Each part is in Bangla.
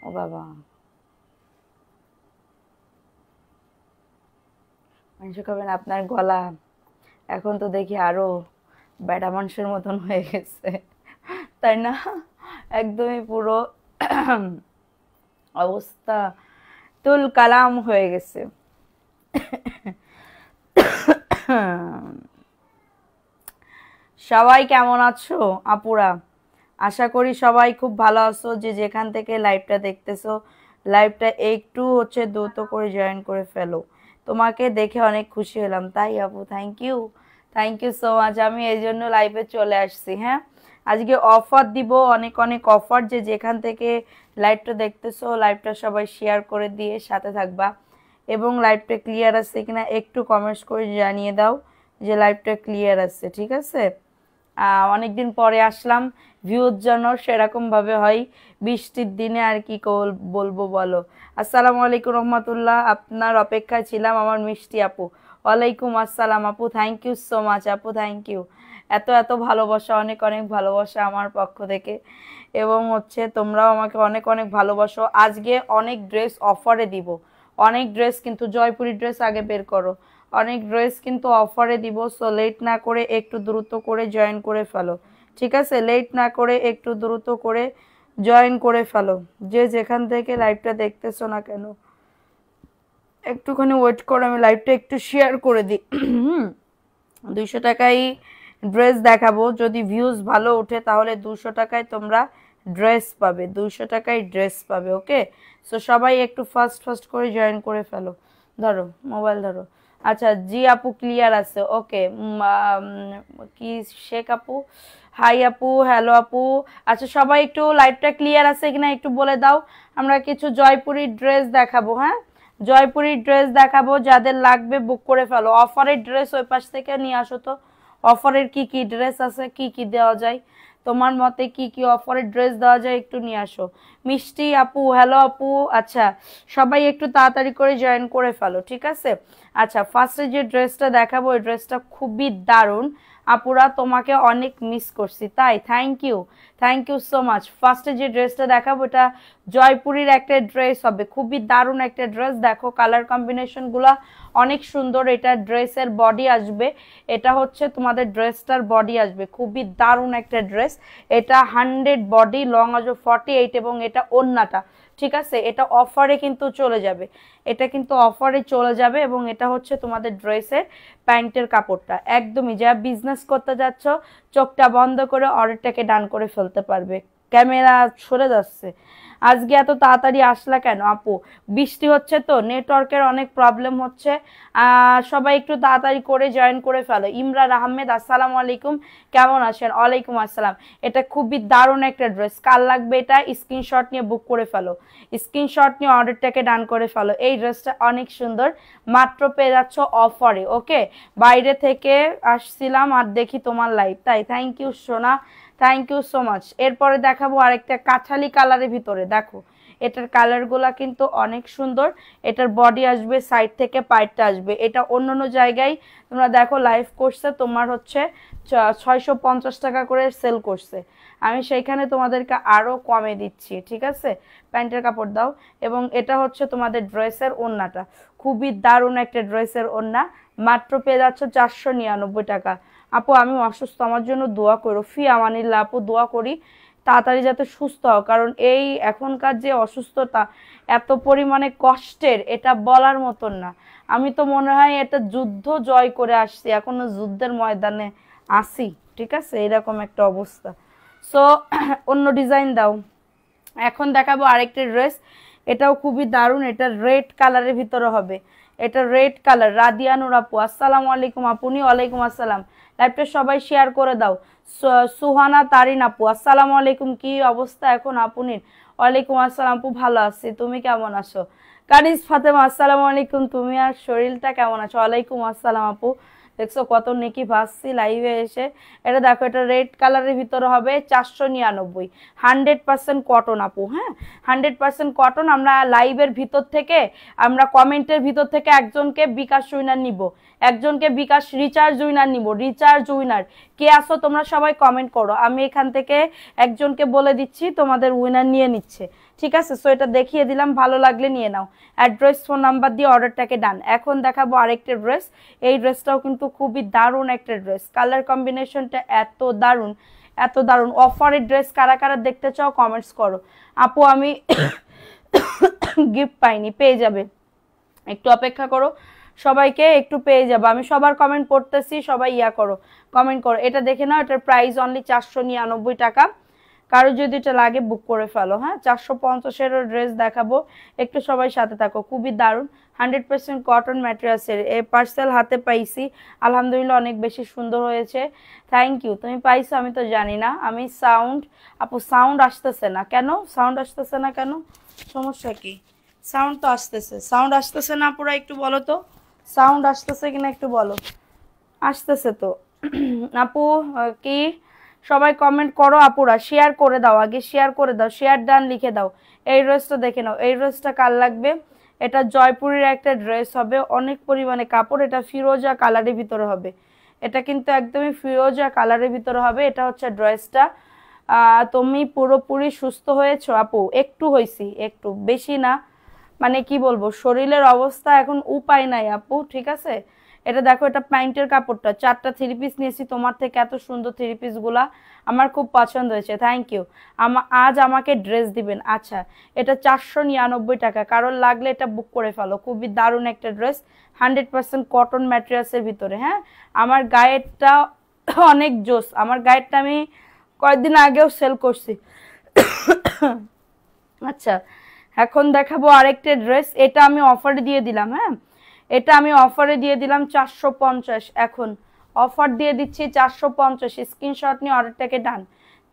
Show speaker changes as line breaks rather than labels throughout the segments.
ও বাবা, মানুষ কবেন আপনার গলা এখন তো দেখি আরো বেটা মানুষের মতন হয়ে গেছে, তাই না? একদমই পুরো অবস্থা তুল কালাম হয়ে গেছে। সবাই কেমন আছো আপুরা? আশা করি সবাই খুব ভালো আছো, যে যেখান থেকে লাইভটা দেখতেছো লাইভটা একটু হচ্ছে দ্রুত করে জয়েন করে ফেলো। তোমাকে দেখে অনেক খুশি হলাম। তাই আপু, thank you, thank you so much. আমি এই জন্য লাইভে চলে আসছি। হ্যাঁ, আজকে অফার দিব, অনেক অনেক অফার। যে যেখান থেকে লাইভটা দেখতেছো লাইভটা সবাই শেয়ার করে দিয়ে সাথে থাকবা, এবং লাইভটা ক্লিয়ার আছে কিনা একটু কমেন্টস করে জানিয়ে দাও যে লাইভটা ক্লিয়ার আছে, ঠিক আছে? অনেকদিন পরে আসলাম, ভিউর জন্য সেরকমভাবে হয় বৃষ্টির দিনে, আর কি বলবো বলো। আসসালামু আলাইকুম রহমতুল্লাহ, আপনার অপেক্ষায় ছিলাম আমার মিষ্টি আপু। ওয়ালাইকুম আসসালাম আপু, থ্যাংক ইউ সো মাচ আপু, থ্যাংক ইউ। এত এত ভালোবাসা, অনেক অনেক ভালোবাসা আমার পক্ষ থেকে, এবং হচ্ছে তোমরাও আমাকে অনেক অনেক ভালোবাসো। আজকে অনেক ড্রেস অফারে দিব, অনেক ড্রেস কিন্তু জয়পুরি ড্রেস আগে বের করো, অনেক ড্রেস কিন্তু অফারে দিব। সো লেট না করে একটু দ্রুত করে জয়েন করে ফেলো, ঠিক আছে? লেট না করে একটু দ্রুত করে জয়েন করে ফেলো, যে যেখান থেকে লাইভটা দেখতেছো না কেন। একটুখানি ওয়েট করো, আমি লাইভটা একটু শেয়ার করে দিই। 200 টাকায় ড্রেস দেখাবো, যদি ভিউজ ভালো ওঠে তাহলে 200 টাকায় তোমরা ড্রেস পাবে, 200 টাকায় ড্রেস পাবে। ওকে, সো সবাই একটু ফাস্ট ফাস্ট করে জয়েন করে ফেলো। ধরো মোবাইল ধরো। আচ্ছা জি আপু, ক্লিয়ার আছে। ওকে, কি শেখ আপু, হাই আপু, হ্যালো আপু। আচ্ছা সবাই একটু লাইভটা ক্লিয়ার আছে কিনা একটু বলে দাও। আমরা কিছু জয়পুরি ড্রেস দেখাবো। হ্যাঁ, জয়পুরি ড্রেস দেখাবো, যাদের লাগবে বুক করে ফেলো। অফারের ড্রেস ওই পাশ থেকে নিয়ে আসো তো, অফারের কি কি ড্রেস আছে, কি কি দেওয়া যায়, তোমার মতে কি কি অফারের ড্রেস দেওয়া যায় একটু নিয়ে আসো। মিষ্টি আপু, হ্যালো আপু। আচ্ছা সবাই একটু তাড়াতাড়ি করে জয়েন করে ফেলো, ঠিক আছে? আচ্ছা ফার্স্টে যে ড্রেসটা দেখাবো ওই ড্রেসটা খুবই দারুণ। আপুরা তোমাকে অনেক মিস করছি, তাই thank you, thank you so much. ফার্স্টে যে ড্রেসটা দেখাবো এটা জয়পুরীর একটা ড্রেস হবে, খুবই দারুণ একটা ড্রেস। দেখো কালার কম্বিনেশনগুলো অনেক সুন্দর। এটা ড্রেসের বডি আসবে, এটা হচ্ছে তোমাদের ড্রেসটার বডি আসবে, খুবই দারুণ একটা ড্রেস। এটা 100 বডি, লং আসবে 48, এবং এটা ওড়নাটা, ঠিক আছে? এটা অফারে কিন্তু চলে যাবে, এটা কিন্তু অফারে চলে যাবে, এবং এটা হচ্ছে তোমাদের ড্রেসের প্যান্টের কাপড়টা। একদমই যা বিজনেস করতে যাচ্ছ চোখটা বন্ধ করে অর্ডারটাকে ডান করে ফেলতে পারবে। ক্যামেরা সরে যাচ্ছে। আজকে এত তাড়াতাড়ি আসলা কেন আপু? বৃষ্টি হচ্ছে তো, নেটওয়ার্কের অনেক প্রবলেম হচ্ছে। সবাই একটু তাড়াতাড়ি করে জয়েন করে ফেলো। ইমরান আহমেদ, আসসালামু আলাইকুম, কেমন আছেন? ওয়ালাইকুম আসসালাম। এটা খুবই দারুণ একটা ড্রেস, কার লাগবে এটা স্ক্রিনশট নিয়ে বুক করে ফেলো, স্ক্রিনশট নিয়ে অর্ডারটাকে ডান করে ফেলো। এই ড্রেসটা অনেক সুন্দর, মাত্র পেয়ে যাচ্ছ অফারে। ওকে, বাইরে থেকে আসছিলাম আর দেখি তোমার লাইভ, তাই থ্যাংক ইউ সোনা, থ্যাংক ইউ সো মাচ। এরপরে দেখাবো আরেকটা কাঠালি কালারের ভিতরে। দেখো এটার কালারগুলা কিন্তু অনেক সুন্দর। এটার বডি আসবে, সাইড থেকে পাইটটা আসবে। এটা অন্য অন্য জায়গায় তোমরা দেখো লাইভ করছে তোমার হচ্ছে 650 টাকা করে সেল করছে, আমি সেইখানে তোমাদেরকে আরো কমে দিচ্ছি, ঠিক আছে? প্যান্টের কাপড় দাও। এবং এটা হচ্ছে তোমাদের ড্রেসের ওড়নাটা, খুবই দারুণ একটা ড্রেসের ওড়না, মাত্র পেয়ে যাচ্ছ 499 টাকা। আপু আমি অসুস্থ, আমার জন্য দোয়া করো। ফি আমানিল্লাহ আপু, দোয়া করি তাড়াতাড়ি যাতে সুস্থ হও, কারণ এই এখনকার যে অসুস্থতা এত পরিমাণে কষ্টের, এটা বলার মতন না। আমি তো মনে হয় এটা যুদ্ধ জয় করে আসছি, এখনো যুদ্ধের ময়দানে আসি, ঠিক আছে? এরকম একটা অবস্থা। সো অন্য ডিজাইন দাও। এখন দেখাবো আরেকটা ড্রেস, এটাও খুবই দারুণ। এটা রেড কালারের ভিতরে হবে, এটা রেড কালার। রাদিয়ানুর আপু, আসসালামু আলাইকুম আপুনি। ওয়ালাইকুম আসসালাম। লাইভটা সবাই শেয়ার করে দাও। সুহানা তারিন আপু, আসসালামু আলাইকুম, কি অবস্থা এখন আপুনির? ওয়ালাইকুম আসসালাম আপু, ভালো আছি, তুমি কেমন আছো? কানিজ ফাতেমা, আসসালামু আলাইকুম, তুমি আর শরীরটা কেমন আছো? ওয়ালাইকুম আসসালাম আপু। দেখছো কত নেকি ভাসছি লাইভে এসে। এটা দেখো, এটা রেড কালারের ভিতরে হবে 499, 100% কটন আপু। হ্যাঁ, 100% কটন। আমরা লাইভের ভিতর থেকে, আমরা কমেন্টের ভিতর থেকে একজনকে বিকাশ উইনার নিব, একজনকে বিকাশ রিচার্জ উইনার নিব, রিচার্জ উইনার কে আসো তোমরা সবাই কমেন্ট করো, আমি এখান থেকে একজনকে বলে দিচ্ছি তোমাদের উইনার নিয়ে নিচ্ছে, ঠিক আছে। সো এটা দেখিয়ে দিলাম, ভালো লাগলে নিয়ে নাও, অ্যাড্রেস ফোন নাম্বার দিয়ে অর্ডারটাকে ডান। এখন দেখাবো আরেকটা ড্রেস, এই ড্রেসটাও কিন্তু খুবই দারুণ একটা ড্রেস, কালার কম্বিনেশনটা এত দারুণ, এত দারুণ। অফারের ড্রেস কারা কারা দেখতে চাও কমেন্টস করো। আপু আমি গিফট পাইনি, পেয়ে যাবে, একটু অপেক্ষা করো, সবাইকে একটু পেয়ে যাবো, আমি সবার কমেন্ট পড়তেছি, সবাই ইয়া করো, কমেন্ট করো। এটা দেখে নাও, এটার প্রাইস অনলি 499 টাকা, কারো যদি এটা লাগে বুক করে ফেলো। হ্যাঁ 450-এরও ড্রেস দেখাবো, একটু সবাই সাথে থাকো, খুবই দারুণ 100% কটন ম্যাটেরিয়ালসের। এই পার্সেল হাতে পাইছি, আলহামদুলিল্লাহ অনেক বেশি সুন্দর হয়েছে, থ্যাংক ইউ। তুমি পাইছো আমি তো জানি না, আমি সাউন্ড, আপু সাউন্ড আসতেছে না কেন, সাউন্ড আসতেছে না কেন, সমস্যা কি? সাউন্ড তো আসতেছে, সাউন্ড আসতেছে না পুরা, একটু বলো তো সাউন্ড আসতেছে কিনা একটু বলো। আসতেছে তো আপু কি সবাই কমেন্ট করো, আপুরা শেয়ার করে দাও, আগে শেয়ার করে দাও, শেয়ার ডান লিখে দাও। এই ড্রেসটা দেখে নাও, এই ড্রেসটা কার লাগবে, এটা জয়পুরের একটা ড্রেস হবে, অনেক পরিমাণে কাপড়, এটা ফিরোজা কালারের ভিতরে হবে, এটা কিন্তু একদমই ফিরোজা কালারের ভিতরে হবে। এটা হচ্ছে ড্রেসটা। তুমি পুরোপুরি সুস্থ হয়েছো আপু? একটু হয়েছি, একটু বেশি না, মানে কি বলবো, শরীরের অবস্থা এখন উপায় নাই আপু, ঠিক আছে। এটা দেখো, এটা প্যান্টের কাপড়টা, 4টা 3 পিস নিয়েছি তোমার থেকে, এত সুন্দর 3 পিস গুলা আমার খুব পছন্দ হয়েছে, থ্যাংক ইউ। আজ আমাকে ড্রেস দিবেন, আচ্ছা। এটা 499 টাকা, কারোর লাগলে এটা বুক করে ফেলো, খুবই দারুণ একটা ড্রেস, 100% কটন ম্যাটেরিয়ালসের ভিতরে। হ্যাঁ আমার গায়েরটা অনেক জোস, আমার গায়েরটা আমি কয়েকদিন আগেও সেল করছি। আচ্ছা এখন দেখাবো আরেকটা ড্রেস, এটা আমি অফারে দিয়ে দিলাম, হ্যাঁ এটা আমি অফারে দিয়ে দিলাম 450, এখন অফার দিয়ে দিচ্ছি 450, স্ক্রিনশট নিয়ে অর্ডারটাকে ডান,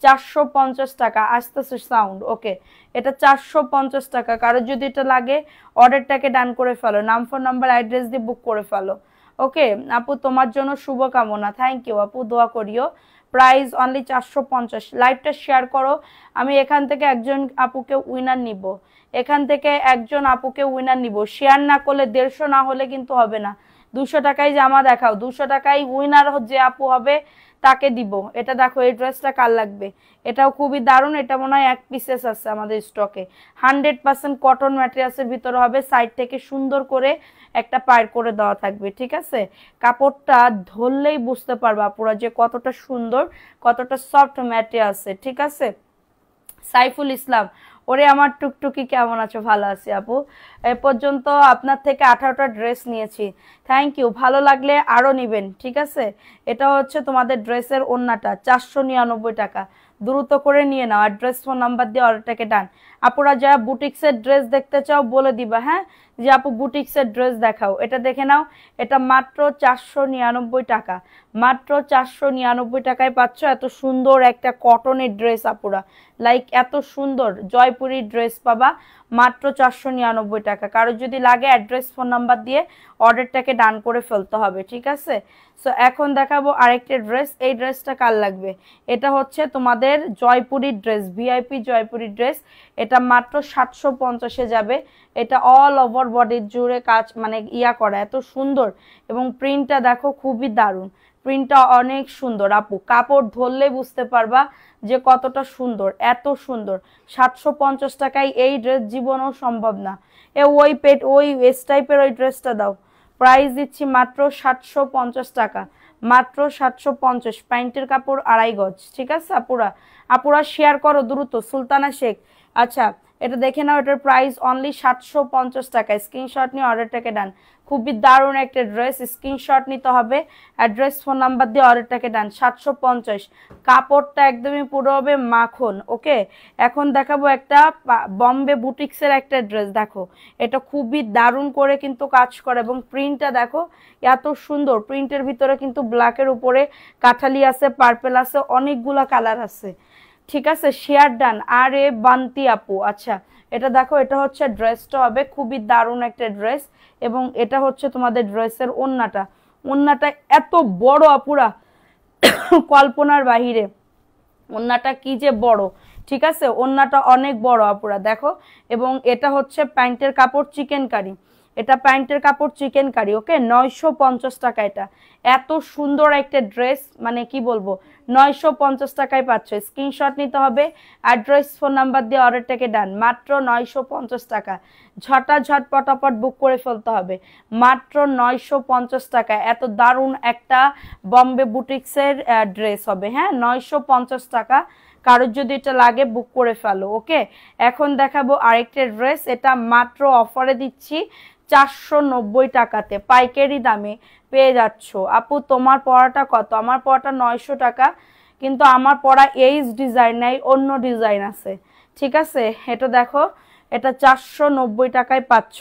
450 টাকা আসতেছে সাউন্ড, ওকে এটা 450 টাকা, কারো যদি এটা লাগে অর্ডারটাকে ডান করে ফেলো, নাম ফোন নাম্বার অ্যাড্রেস দিয়ে বুক করে ফেলো। ওকে আপু তোমার জন্য শুভকামনা, থ্যাংক ইউ আপু, দোয়া করিও। প্রাইস অনলি 450, লাইভটা শেয়ার করো, আমি এখান থেকে একজন আপুকে উইনার নিব, এখান থেকে একজন আপুকে উইনার নিব, শেয়ার না করলে 150 না হলে কিন্তু হবে না, 200 টাকায় জামা দেখাও, 200 টাকায় উইনার যে আপু হবে তাকে দিব। এটা দেখো, এই ড্রেসটা কার লাগবে, এটাও খুবই দারুণ, এটা মনে হয় 1 পিসেস আছে আমাদের স্টকে, 100% কটন ম্যাটেরিয়ালসের ভিতরে হবে, সাইড থেকে সুন্দর করে একটা পার করে দেওয়া থাকবে, ঠিক আছে। কাপড়টা ধরলেই বুঝতে পারবা পুরো যে কতটা সুন্দর, কতটা সফট ম্যাটেরিয়ালস, ঠিক আছে। সাইফুল ইসলাম, ওরে আমার টুকটুকি কেমন আছো? ভালো আছি আপু, এ পর্যন্ত আপনার থেকে 18টা ড্রেস নিয়েছি, থ্যাংক ইউ, ভালো লাগলে আরও নেবেন, ঠিক আছে। এটা হচ্ছে তোমাদের ড্রেসের ওড়নাটা, 499 টাকা, দ্রুত করে নিয়ে নাও, অ্যাড্রেস ফোন নাম্বার দিয়ে অর্ডারটাকে ডান। আপুরা যারা বুটিক্সের ড্রেস দেখতে চাও বলে দিবা, হ্যাঁ যে আপু বুটিক্সের ড্রেস দেখাও, এটা দেখে নাও, এটা মাত্র 499 টাকা, মাত্র 499 টাকায় পাচ্ছ এত সুন্দর একটা কটনের ড্রেস আপুরা, লাইক এত সুন্দর জয়পুরি ড্রেস পাবা মাত্র 499 টাকা। কারো যদি লাগে অ্যাড্রেস ফোন নাম্বার দিয়ে অর্ডারটাকে ডান করে ফেলতে হবে, ঠিক আছে। সো এখন দেখাবো আরেকটা ড্রেস, এই ড্রেসটা কার লাগবে, এটা হচ্ছে তোমাদের Jaipuri dress, VIP Jaipuri dress, এটা মাত্র 750-এ যাবে, এটা অল ওভার বডি জুড়ে কাজ মানে ইয়া করা, এত সুন্দর, এবং প্রিন্টটা দেখো খুবই দারুণ, প্রিন্টটা অনেক সুন্দর আপু, কাপড় ধরলে বুঝতে পারবা যে কতটা সুন্দর, এত সুন্দর। 750 টাকায় এই ড্রেস জীবনেও সম্ভব না, ওই পেট ওই এস টাইপের ওই ড্রেসটা দাও, প্রাইস দিচ্ছি মাত্র 750 টাকা, মাত্র 750, প্যান্টের কাপড় 2.5 গজ, ঠিক আছে আপুরা, আপুরা শেয়ার করো দ্রুত। সুলতানা শেখ, আচ্ছা এটা দেখে নাও, এটার প্রাইস অনলি 750 টাকা, স্ক্রিনশট নিয়ে অর্ডারটাকে ডান, খুবই দারুণ একটা ড্রেস, স্ক্রিনশট নিতে হবে, অ্যাড্রেস ফোন নাম্বার দিয়ে অর্ডারটাকে ডান, 750, কাপড়টা একদমই পুরো হবে মাখন, ওকে। এখন দেখাবো একটা বম্বে বুটিক্সের একটা ড্রেস, দেখো এটা খুবই দারুণ করে কিন্তু কাজ করে, এবং প্রিন্টটা দেখো এত সুন্দর, প্রিন্টের ভিতরে কিন্তু ব্ল্যাকের উপরে কাঠালি আছে, পার্পেল আছে, অনেকগুলা কালার আছে, ঠিক আছে। শেয়ার ডান, আর এ বান্তি আপু, আচ্ছা এটা দেখো, এটা হচ্ছে ড্রেসটা হবে খুবই দারুণ একটা ড্রেস, এবং এটা হচ্ছে তোমাদের ড্রেসের ওড়নাটা, ওড়নাটা এত বড় আপুরা কল্পনার বাহিরে, ওড়নাটা কি যে বড়, ঠিক আছে, ওড়নাটা অনেক বড় আপুরা দেখো, এবং এটা হচ্ছে প্যান্টের কাপড় চিকেন কারি, এটা প্যান্টের কাপড় চিকেন কারি, ওকে 950 টাকা। এটা এত সুন্দর একটা ড্রেস, মানে কি বলবো, 950 টাকায় পাচ্ছ। স্ক্রিনশট নিতে হবে, অ্যাড্রেস ফোন নাম্বার দিয়ে অর্ডারটাকে ডান। মাত্র 950 টাকা, ঝটাঝট পটাপট বুক করে ফেলতে হবে। মাত্র 950 টাকা, এত দারুণ একটা বম্বে বুটিক্সের ড্রেস হবে। হ্যাঁ, 950 টাকা। কারোর যদি এটা লাগে বুক করে ফেলো, ওকে। এখন দেখাবো আরেকটা ড্রেস, এটা মাত্র অফারে দিচ্ছি 490 টাকাতে, পাইকারি দামে পেয়ে যাচ্ছ। আপু তোমার পড়াটা কত? আমার পড়াটা 900 টাকা, কিন্তু আমার পড়া এই ডিজাইন নাই, অন্য ডিজাইন আছে, ঠিক আছে। এটা দেখো, এটা 490 টাকায় পাচ্ছ।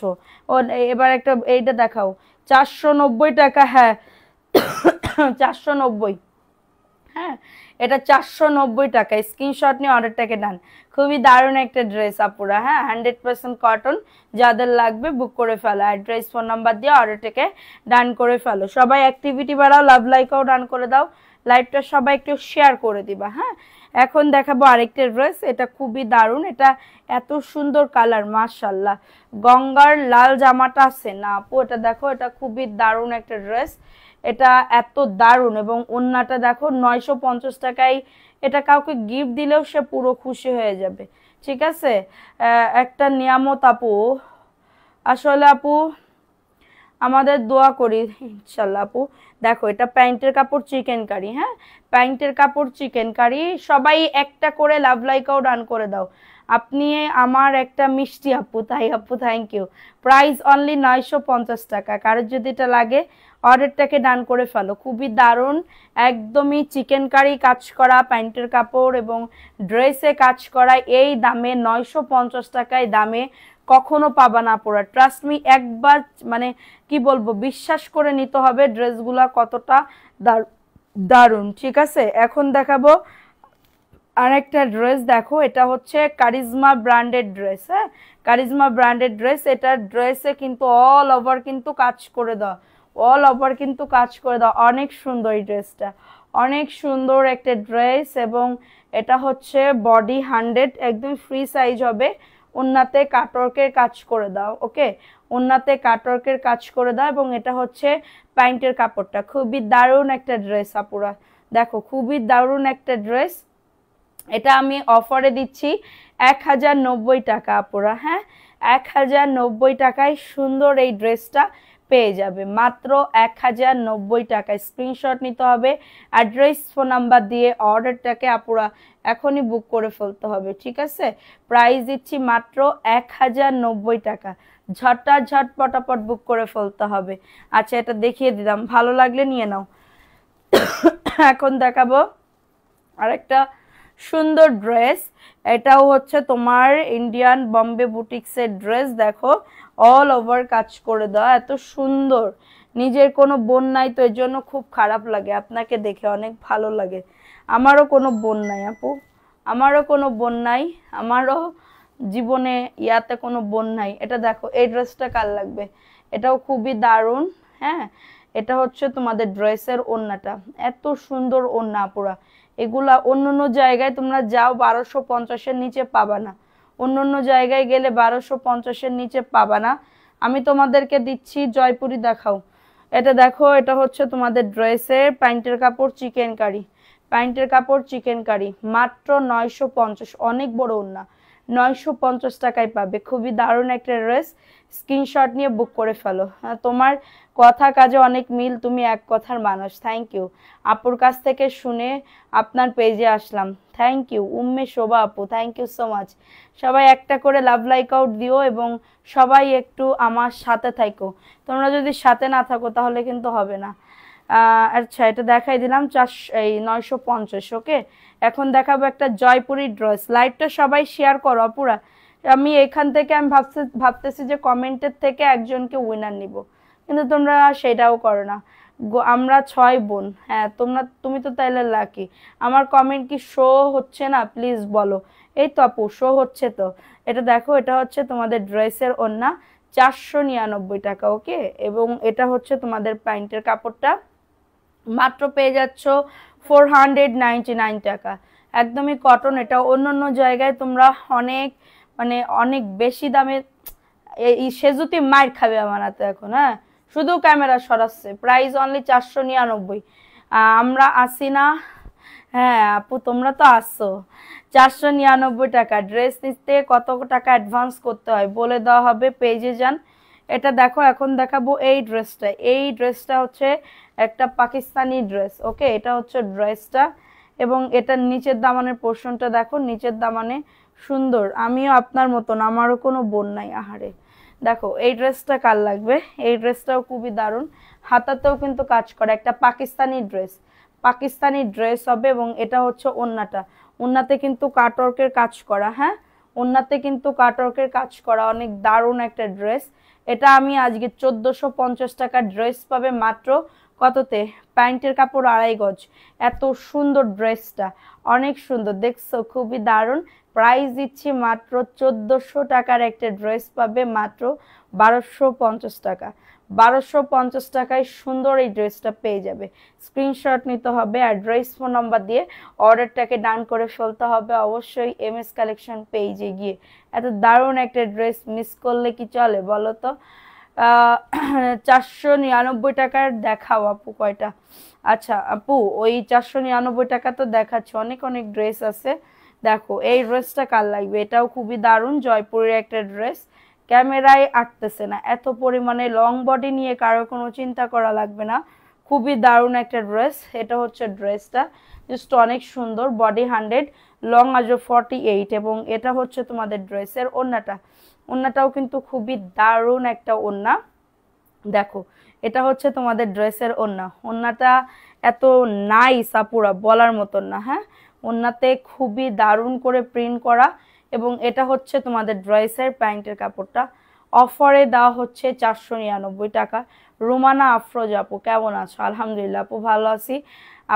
ও এবার একটা এইটা দেখাও, 490 টাকা। হ্যাঁ 490, হ্যাঁ এটা 490 টাকা। স্ক্রিনশট নিয়ে অর্ডারটাকে ডান। খুবই দারুণ একটা ড্রেস আপুরা, হ্যাঁ 100% কটন। যাদের লাগবে বুক করে ফেলো, অ্যাড্রেস ফোন নাম্বার দিয়ে অর্ডারটাকে ডান করে ফেলো। সবাই অ্যাক্টিভিটি বাড়াও, লাভ লাইকও ডান করে দাও, লাইভটা সবাই একটু শেয়ার করে দিবা। হ্যাঁ, এখন দেখাবো আরেকটা ড্রেস, এটা খুবই দারুণ। এটা এত সুন্দর কালার, মাশাল্লাহ। গঙ্গার লাল জামাটা আছে না আপু, এটা দেখো, এটা খুবই দারুণ একটা ড্রেস। এটা এত দারুণ, এবং ওন্নাটা দেখো 950 টাকায়। এটা কাউকে গিফট দিলেও সে পুরো খুশি হয়ে যাবে, ঠিক আছে। একটা নিয়ামত আপু, আসলে আপু আমাদের দোয়া করি ইনশাল্লাহ। আপু দেখো, এটা প্যান্টের কাপড় চিকেন কারি, হ্যাঁ প্যান্টের কাপড় চিকেন কারি। সবাই একটা করে লাভ লাইকাও ডান করে দাও। আপনি আমার একটা মিষ্টি আপু, তাই আপু থ্যাংক ইউ। প্রাইস অনলি 950 টাকা। কারোর যদি এটা লাগে অর্ডারটাকে ডান করে ফেলো। খুবই দারুণ, একদমই চিকেন কারি কাজ করা প্যান্টের কাপড় এবং ড্রেসে কাজ করা, এই দামে 950 টাকায় দামে কখনো পাবা না পড়া। ট্রাস্ট মি, একবার মানে কি বলবো, বিশ্বাস করে নিতে হবে ড্রেসগুলা কতটা দারুণ, ঠিক আছে। এখন দেখাবো আরেকটা ড্রেস, দেখো এটা হচ্ছে কারিজমা ব্র্যান্ডেড ড্রেস। হ্যাঁ, কারিজমা ব্র্যান্ডেড ড্রেস। এটা ড্রেসে কিন্তু অল ওভার কিন্তু কাজ করে দাও, অল ওভার কিন্তু কাজ করে দাও। অনেক সুন্দর এই ড্রেসটা, অনেক সুন্দর একটা ড্রেস। এবং এটা হচ্ছে বডি 100, একদম ফ্রি সাইজ হবে। ওন্নাতে কাটওয়ার্কের কাজ করে দাও, ওকে, ওন্নাতে কাটওয়ার্কের কাজ করে দাও। এবং এটা হচ্ছে প্যান্টের কাপড়টা। খুবই দারুণ একটা ড্রেস আপুরা, দেখো খুবই দারুণ একটা ড্রেস। এটা আমি অফারে দিচ্ছি 1090 টাকা আপুরা। হ্যাঁ, 1090 টাকায় সুন্দর এই ড্রেসটা পেয়ে যাবে, মাত্র 1090 টাকায়। স্ক্রিনশট নিতে হবে, অ্যাড্রেস ফোন নাম্বার দিয়ে অর্ডারটাকে আপুরা এখনই বুক করে ফেলতে হবে, ঠিক আছে। প্রাইস দিচ্ছি মাত্র 1090 টাকা। ঝট পটাপট বুক করে ফেলতে হবে। আচ্ছা, এটা দেখিয়ে দিলাম, ভালো লাগলে নিয়ে নাও। এখন দেখাবো আরেকটা সুন্দর ড্রেস। এটাও হচ্ছে তোমার ইন্ডিয়ান বম্বে বুটিক্সের ড্রেস। দেখো অল ওভার কাজ করে দাও, এত সুন্দর। নিজের কোনো বোন নাই তো এর জন্য খুব খারাপ লাগে, আপনাকে দেখে অনেক ভালো লাগে। আমারও কোনো বোন নাই আপু, আমারও কোনো বোন নাই, আমারও জীবনে ইয়াতে কোনো বোন নাই। এটা দেখো, এই ড্রেসটা কার লাগবে, এটাও খুবই দারুণ। হ্যাঁ, এটা হচ্ছে তোমাদের ড্রেসের ওড়নাটা, এত সুন্দর ওড়না পুরা। এগুলা অন্য জায়গায় তোমরা যাও 1250-এর নিচে পাবা না, অন্য জায়গায় গেলে 1250-এর নিচে পাবা না। আমি তোমাদেরকে দিচ্ছি জয়পুরি, দেখাও। এটা দেখো, এটা হচ্ছে তোমাদের ড্রেসের প্যান্টের কাপড় চিকেন কারি, প্যান্টের কাপড় চিকেন কারি, মাত্র 950। অনেক বড় ওড়না, 950 টাকায় পাবে। খুবই দারুণ একটা ড্রেস। স্ক্রিনশট নিয়ে বুক করে ফেলো। তোমার কথা কাজে অনেক মিল, তুমি এক কথার মানুষ। থ্যাংক ইউ, আপুর কাছ থেকে শুনে আপনার পেজে আসলাম। থ্যাংক ইউ উম্মে শোভা আপু, থ্যাংক ইউ সো মাচ। সবাই একটা করে লাভ লাইক আউট দিও এবং সবাই একটু আমার সাথে থাকো। তোমরা যদি সাথে না থাকো তাহলে কিন্তু হবে না। আচ্ছা, এটা দেখাই দিলাম 950, ওকে। এখন দেখাবো একটা জয়পুরি ড্রেস। লাইভটা সবাই শেয়ার করো আপুরা। আমি এখান থেকে আমি ভাবতেছি যে কমেন্টের থেকে একজনকে উইনার নিব, কিন্তু তোমরা সেটাও করো না। আমরা 6 বোন, হ্যাঁ তুমি তো তাইলে লাকি। আমার কমেন্ট কি শো হচ্ছে না, প্লিজ বলো। এই তো আপু শো হচ্ছে তো। এটা দেখো, এটা হচ্ছে তোমাদের ড্রেসের ওড়না, 499 টাকা, ওকে। এবং এটা হচ্ছে তোমাদের প্যান্টের কাপড়টা, মাত্র পেয়ে যাচ্ছ 499 টাকা। একদমই কটন। এটা অন্য জায়গায় তোমরা অনেক মানে অনেক বেশি দামে, এই সেজুতি মাইর খাবে আমার হাতে এখন, হ্যাঁ শুধু ক্যামেরা সরাচ্ছে। Price only 499। আমরা আসি না, হ্যাঁ আপু তোমরা তো আসছো। 499 টাকা। ড্রেস নিতে কত টাকা অ্যাডভান্স করতে হয় বলে দেওয়া হবে, পেজে যান। এটা দেখো, এখন দেখাবো এই ড্রেসটা। এই ড্রেসটা হচ্ছে একটা পাকিস্তানি ড্রেস, ওকে। এটা হচ্ছে ড্রেসটা, এবং এটার নিচের দামানের পোর্শনটা দেখো, নিচের দামানে সুন্দর। আমিও আপনার মতন, আমারও কোনো বোন নাই, আহারে। দেখো এই ড্রেসটা কার লাগবে, এই ড্রেসটাও খুবই দারুণ, হাতাতেও কিন্তু কাজ করে, একটা পাকিস্তানি ড্রেস, পাকিস্তানি ড্রেস হবে। এবং এটা হচ্ছে ওন্নাটা, ওন্নাতে কিন্তু কাটওয়ার্কের কাজ করা, হ্যাঁ ওন্নাতে কিন্তু কাটওয়ার্কের কাজ করা, অনেক দারুণ একটা ড্রেস। এটা আমি আজকে 1450 টাকা ড্রেস পাবে মাত্র কততে, প্যান্টের কাপড় 2.5 গজ। এত সুন্দর ড্রেসটা, অনেক সুন্দর, দেখছো খুবই দারুণ। প্রাইস দিচ্ছি মাত্র 1400 টাকার একটা ড্রেস পাবে মাত্র 1250 টাকা। 1250 টাকায় সুন্দর এই ড্রেসটা পেয়ে যাবে। স্ক্রিনশট নিতে হবে, অ্যাড্রেস ফোন নাম্বার দিয়ে অর্ডারটাকে ডান করে ফেলতে হবে অবশ্যই এম এস কালেকশন পেজে গিয়ে। এত দারুণ একটা ড্রেস মিস করলে কি চলে বলো তো। 499 টাকার দেখাও আপু কয়টা। আচ্ছা আপু ওই 499 টাকা তো দেখাচ্ছে, অনেক অনেক ড্রেস আছে। দেখো এই ড্রেসটা কার লাগবে, এটাও খুবই দারুণ, জয়পুরের একটা ড্রেস। ক্যামেরায় আটতেছে না, এত পরিমাণে লং বডি নিয়ে কারো কোনো চিন্তা করা লাগবে না, খুবই দারুণ একটা ড্রেস। এটা হচ্ছে ড্রেসটা, জাস্ট অনেক সুন্দর, বডি 100, লং আজও 48। এবং এটা হচ্ছে তোমাদের ড্রেসের ওড়নাটা, ওড়নাটাও কিন্তু খুবই দারুণ একটা ওড়না। দেখো এটা হচ্ছে তোমাদের ড্রেসের ওড়না, ওড়নাটা এত নাইস আপুরা বলার মতন না, হ্যাঁ ওড়নাতে খুবই দারুণ করে প্রিন্ট করা। এবং এটা হচ্ছে তোমাদের ড্রেসের প্যান্টের কাপড়টা, অফারে দেওয়া হচ্ছে 499 টাকা। রুমানা আফরোজ আপু কেমন আছো? আলহামদুলিল্লাহ আপু ভালো আছি,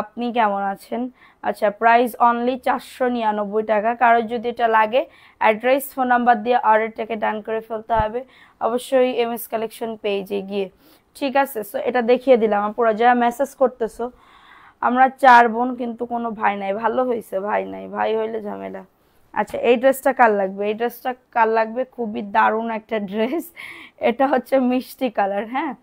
আপনি কেমন আছেন? আচ্ছা প্রাইস অনলি 499 টাকা। কারোর যদি এটা লাগে অ্যাড্রেস ফোন নাম্বার দিয়ে অর্ডারটাকে ডান করে ফেলতে হবে অবশ্যই এম এস কালেকশন পেজে গিয়ে, ঠিক আছে। সো এটা দেখিয়ে দিলাম আপুরা যারা মেসেজ করতেছো। আমরা 4 বোন কিন্তু কোনো ভাই নাই, ভালো হয়েছে ভাই নাই, ভাই হইলে ঝামেলা। আচ্ছা এই ড্রেসটা কার লাগবে, এই ড্রেসটা কার লাগবে, খুবই দারুণ একটা ড্রেস। এটা হচ্ছে মিষ্টি কালার, হ্যাঁ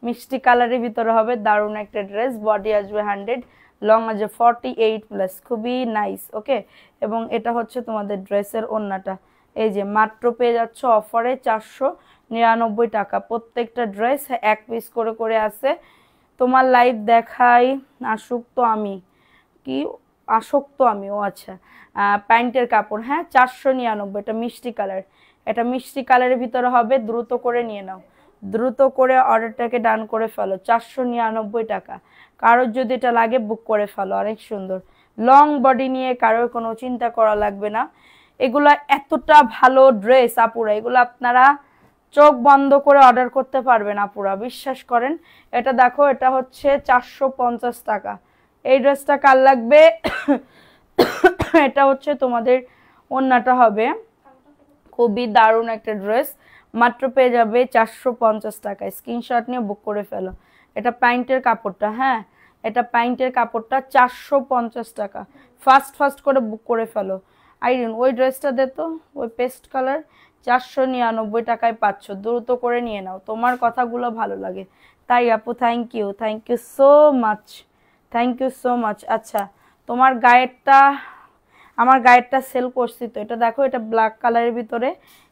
মিষ্টি কালারের ভিতরে হবে, দারুণ একটা ড্রেস। বডি আসবে 100, লং আসবে 48+, খুবই নাইস, ওকে। এবং এটা হচ্ছে তোমাদের ড্রেসের ওড়নাটা, এই যে মাত্র পেয়ে যাচ্ছ অফারে 499 টাকা। প্রত্যেকটা ড্রেস 1 পিস করে করে আছে। তোমার লাইভ দেখাই আসক্ত আমি, কি আসক্ত আমি, ও আচ্ছা। প্যান্টের কাপড়, হ্যাঁ 499, এটা মিষ্টি কালার, এটা মিষ্টি কালারের ভিতরে হবে, দ্রুত করে নিয়ে নাও, দ্রুত করে অর্ডারটাকে ডান করে ফেলো। 499 টাকা। কারোর যদি এটা লাগে বুক করে ফেলো, অনেক সুন্দর লং বডি নিয়ে কারোর কোনো চিন্তা করা লাগবে না। এগুলা এতটা ভালো ড্রেস আপুরা, এগুলো আপনারা চোখ বন্ধ করে অর্ডার করতে পারবেন আপুরা, বিশ্বাস করেন। এটা দেখো এটা হচ্ছে 450 টাকা। এই ড্রেসটা কার লাগবে এটা হচ্ছে তোমাদের ওড়নাটা হবে, খুবই দারুণ একটা ড্রেস, মাত্র পেয়ে যাবে 450 টাকায়। স্ক্রিনশট নিয়ে বুক করে ফেলো। এটা প্যান্টের কাপড়টা, হ্যাঁ এটা প্যান্টের কাপড়টা 450 টাকা। ফাস্ট ফাস্ট করে বুক করে ফেলো। আইরিন ওই ড্রেসটা দে তো, ওই পেস্ট কালার, 499 টাকায় পাচ্ছ, দ্রুত করে নিয়ে নাও, তোমার কথাগুলো ভালো লাগে তাই আপু। Thank you so much, thank you so much. আচ্ছা তোমার গায়েরটা, আমার গায়েরটা সেল করছি তো, এটা দেখো এটা ব্ল্যাক কালারের ভিতরে,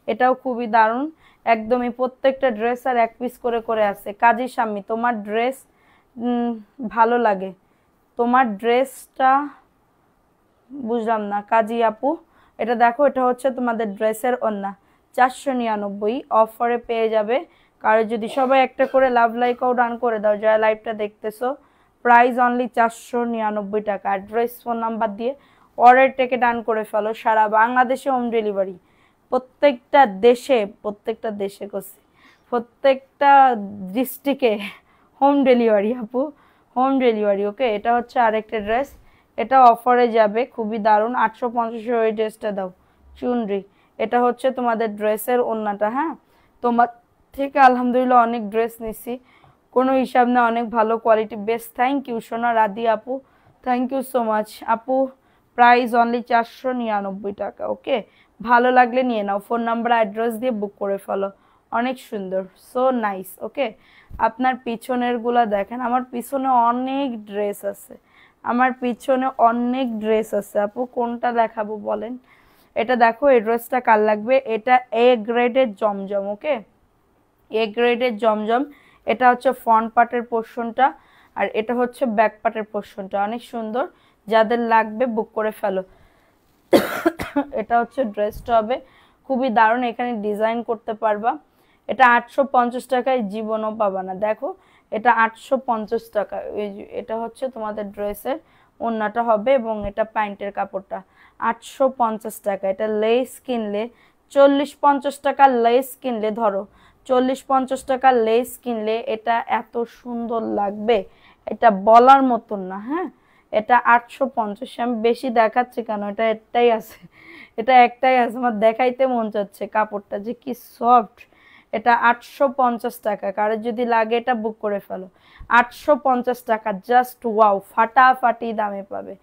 এটাও খুবই দারুণ। একদমই প্রত্যেকটা ড্রেস আর 1 পিস করে করে আছে। কাজী স্বামী তোমার ড্রেস ভালো লাগে, তোমার ড্রেসটা বুঝলাম না কাজী আপু। এটা দেখো এটা হচ্ছে তোমাদের ড্রেসের ওড়না, 499 অফারে পেয়ে যাবে। কারো যদি সবাই একটা করে লাভ লাইকও ডান করে দাও যারা লাইভটা দেখতেছো। প্রাইস অনলি 499 টাকা। অ্যাড্রেস ফোন নাম্বার দিয়ে অর্ডারটাকে ডান করে ফেলো। সারা বাংলাদেশে হোম ডেলিভারি, প্রত্যেকটা দেশে করছি, প্রত্যেকটা ডিস্ট্রিক্টে হোম ডেলিভারি আপু, হোম ডেলিভারি, ওকে। এটা হচ্ছে আরেকটা ড্রেস, এটা অফারে যাবে, খুবই দারুণ। 850 ওই ড্রেসটা দাও চুনরি। এটা হচ্ছে তোমাদের ড্রেসের ওড়নাটা, হ্যাঁ তোমার থেকে আলহামদুলিল্লাহ অনেক ড্রেস নিছি, কোনো হিসাব না, অনেক ভালো কোয়ালিটি, বেস্ট। থ্যাংক ইউ সোনা রাধি আপু, থ্যাংক ইউ সো মাচ আপু। প্রাইস অনলি 499 টাকা, ওকে। ভালো লাগলে নিয়ে নাও, ফোন নাম্বার অ্যাড্রেস দিয়ে বুক করে ফেলো, অনেক সুন্দর, সো নাইস। ওকে, আপনার পিছনের গুলা দেখেন, আমার পিছনে অনেক ড্রেস আছে, আমার পিছনে অনেক ড্রেস আছে আপু, কোনটা দেখাবো বলেন? এটা দেখো, এই ড্রেসটা কার লাগবে? এটা এ গ্রেডের জমজম। ওকে, এ গ্রেডের জমজম, এটা হচ্ছে ফ্রন্ট পার্টের পোর্শনটা, আর এটা হচ্ছে ব্যাক পার্টের পোর্শনটা, অনেক সুন্দর। যাদের লাগবে বুক করে ফেলো। এটা হচ্ছে ড্রেসটা হবে খুবই দারুণ, এখানে ডিজাইন করতে পারবা। এটা 850 টাকায় জীবনও পাবা না। দেখো, এটা 850 টাকা। এটা হচ্ছে তোমাদের ড্রেসের ওড়নাটা হবে, এবং এটা প্যান্টের কাপড়টা 850 টাকা। এটা লেস কিনলে 40-50 টাকা, লেস কিনলে ধরো 40-50 টাকা লেস কিনলে এটা এত সুন্দর লাগবে, এটা বলার মতন না। হ্যাঁ, এটা 850, আমি বেশি দেখাচ্ছি কেন, এটা একটাই আছে, এটা একটাই আছে, আমার দেখাইতে মন চাচ্ছে কাপড়টা যে কি সফট। এটা 850 টাকা, কারো যদি লাগে এটা বুক করে ফেলো। 850 টাকা, জাস্ট ওয়াও, ফাটাফাটি দামে পাবে,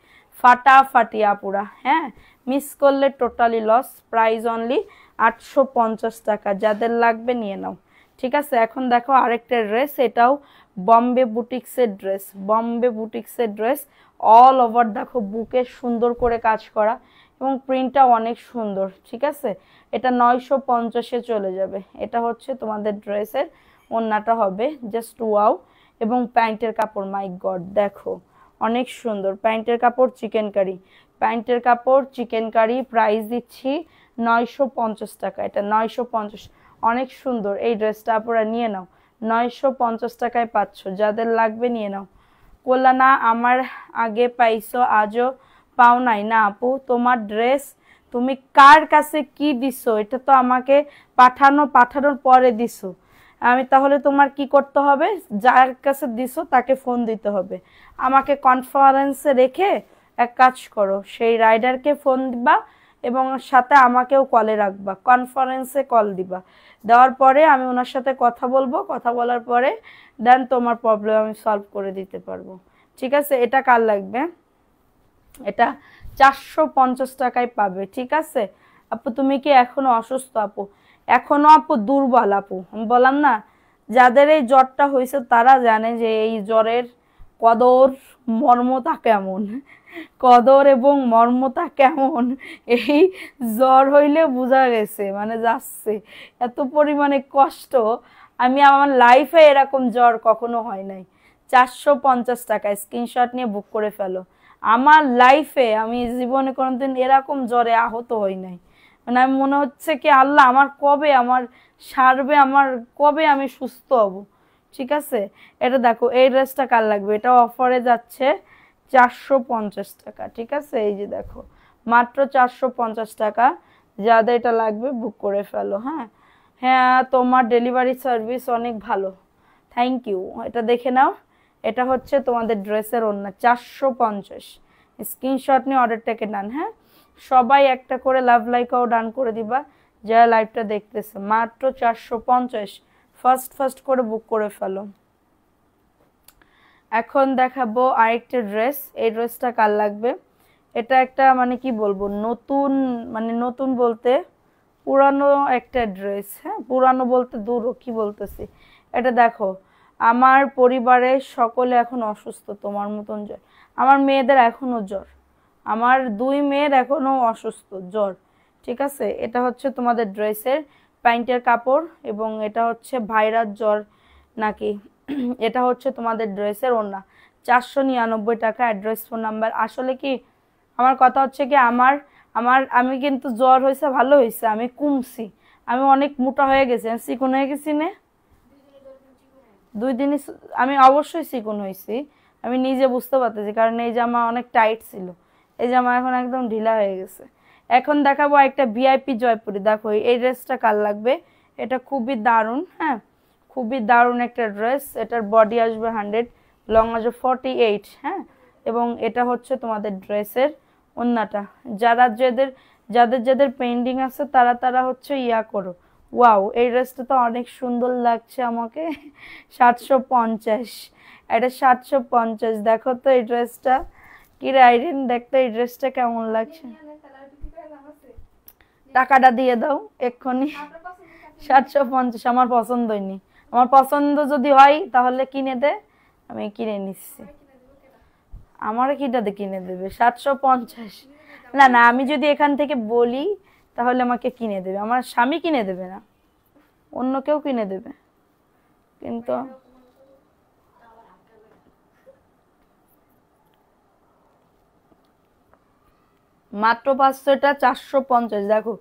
ফাটাফাটি আপুরা। হ্যাঁ, মিস করলে টোটালি লস। প্রাইস অনলি 850 টাকা, যাদের লাগবে নিয়ে নাও। ঠিক আছে, এখন দেখো আরেকটা ড্রেস, এটাও বম্বে বুটিক্সের ড্রেস, বম্বে বুটিক্সের ড্রেস। অল ওভার দেখো বুকে সুন্দর করে কাজ করা, এবং প্রিন্টটা অনেক সুন্দর। ঠিক আছে, এটা 950-এ চলে যাবে। এটা হচ্ছে তোমাদের ড্রেসের ওড়নাটা হবে জাস্ট ওয়াও, এবং প্যান্টের কাপড় মাই গড দেখো অনেক সুন্দর। প্যান্টের কাপড় চিকেন কারি, প্যান্টের কাপড় চিকেন কারি, প্রাইস দিচ্ছি 950 টাকা। এটা 950, অনেক সুন্দর এই ড্রেসটা, আপনারা নিয়ে নাও। 950 টাকায় পাচ্ছ, যাদের লাগবে নিয়ে নাও। বললা না আমার আগে পাইছো আজও পাও নাই? না আপু, তোমার ড্রেস তুমি কার কাছে কি দিছো এটা তো আমাকে পাঠানোর পরে দিছো। আমি তাহলে তোমার কি করতে হবে, যার কাছে দিছো তাকে ফোন দিতে হবে, আমাকে কনফারেন্সে রেখে এক কাজ করো, সেই রাইডারকে ফোন দিবা এবং সাথে আমাকেও কলে রাখবা, কনফারেন্সে কল দিবা। দেওয়ার পরে আমি ওনার সাথে কথা বলবো, কথা বলার পরে দেন তোমার প্রবলেম আমি সলভ করে দিতে পারবো। ঠিক আছে, এটা কার লাগবে? এটা 450 টাকায় পাবে। ঠিক আছে আপু, তুমি কি এখনো অসুস্থ আপু? এখনো আপু দুর্বল আপু, আমি বললাম না, যাদের এই জ্বরটা হয়েছে তারা জানে যে এই জ্বরের কদর মর্মতা কেমন, কদর এবং মর্মতা কেমন। এই জ্বর হইলে বোঝা গেছে, মানে যাচ্ছে এত পরিমাণে কষ্ট। আমি আমার লাইফে এরকম জ্বর কখনো হয় নাই। 450 টাকা, স্ক্রিনশট নিয়ে বুক করে ফেলো। আমার লাইফে আমি জীবনে কোনোদিন এরকম জ্বরে আহত হই নাই। মানে আমি মনে হচ্ছে কি আল্লাহ আমার কবে আমার সারবে, আমার কবে আমি সুস্থ হব। ঠিক আছে, এটা দেখো, এই ড্রেসটা কার লাগবে? এটা অফারে যাচ্ছে 450 টাকা। ঠিক আছে, এই যে দেখো মাত্র 450 টাকা, যাদের এটা লাগবে বুক করে ফেলো। হ্যাঁ হ্যাঁ, তোমার ডেলিভারি সার্ভিস অনেক ভালো, থ্যাংক ইউ। এটা দেখে নাও, এটা হচ্ছে তোমাদের ড্রেসের ওড়না 450। স্ক্রিনশট নিয়ে অর্ডারটাকে ডান। হ্যাঁ, সবাই একটা করে লাভ লাইকাও ডান করে দিবা যারা লাইভটা দেখতেছে। মাত্র 450, ফার্স্ট করে বুক করে ফেলো। এখন দেখাবো আরেকটা ড্রেস, এই ড্রেসটা কার লাগবে? এটা একটা মানে কি বলবো, নতুন, মানে নতুন বলতে পুরানো একটা ড্রেস। হ্যাঁ, পুরানো বলতে দূর, কি বলতেছি, এটা দেখো আমার পরিবারের সকলে এখন অসুস্থ, তোমার মতন জ্বর, আমার মেয়েদের এখনো জ্বর, আমার 2 মেয়ের এখনো অসুস্থ জ্বর। ঠিক আছে, এটা হচ্ছে তোমাদের ড্রেসের প্যান্টের কাপড়, এবং এটা হচ্ছে ভাইরাস জ্বর নাকি। এটা হচ্ছে তোমাদের ড্রেসের ওড়না 499 টাকা। Address, phone number. আসলে কি আমার কথা হচ্ছে কি, আমার আমার আমি কিন্তু জ্বর হয়েছে ভালো হয়েছে, আমি কমছি, আমি অনেক মোটা হয়ে গেছি, আমি চিকন হয়ে গেছি না 2 দিনই। আমি অবশ্যই চিকন হয়েছি, আমি নিজে বুঝতে পারতেছি, কারণ এই জামা অনেক টাইট ছিল, এই জামা এখন একদম ঢিলা হয়ে গেছে। এখন দেখাবো একটা ভিআইপি জয়পুরি। দেখো এই ড্রেসটা কার লাগবে? এটা খুবই দারুণ। হ্যাঁ, খুবই দারুণ একটা ড্রেস। এটার বডি আসবে 100, লং আসবে 48। হ্যাঁ, এবং এটা হচ্ছে তোমাদের ড্রেসের ওড়নাটা। যাদের পেন্ডিং আছে তারা হচ্ছে ইয়া করো। ওয়াও, এই ড্রেসটা তো অনেক সুন্দর লাগছে আমাকে। 750, এটা 750। দেখো তো এই ড্রেসটা কি রাইডিন, দেখতো এই ড্রেসটা কেমন লাগছে। টাকাটা দিয়ে দাও এক্ষুনি, 750 আমার পছন্দ হয়নি। আমার পছন্দ যদি হয় তাহলে কিনে দে, আমি কিনে নিচ্ছি। আমারও কিটাতে কিনে দেবে 750? না না, আমি যদি এখান থেকে বলি তাহলে আমাকে কিনে দেবে, আমার স্বামী কিনে দেবে না, অন্য কেউ কিনে দেবে। কিন্তু মাত্র 500টা 450। দেখো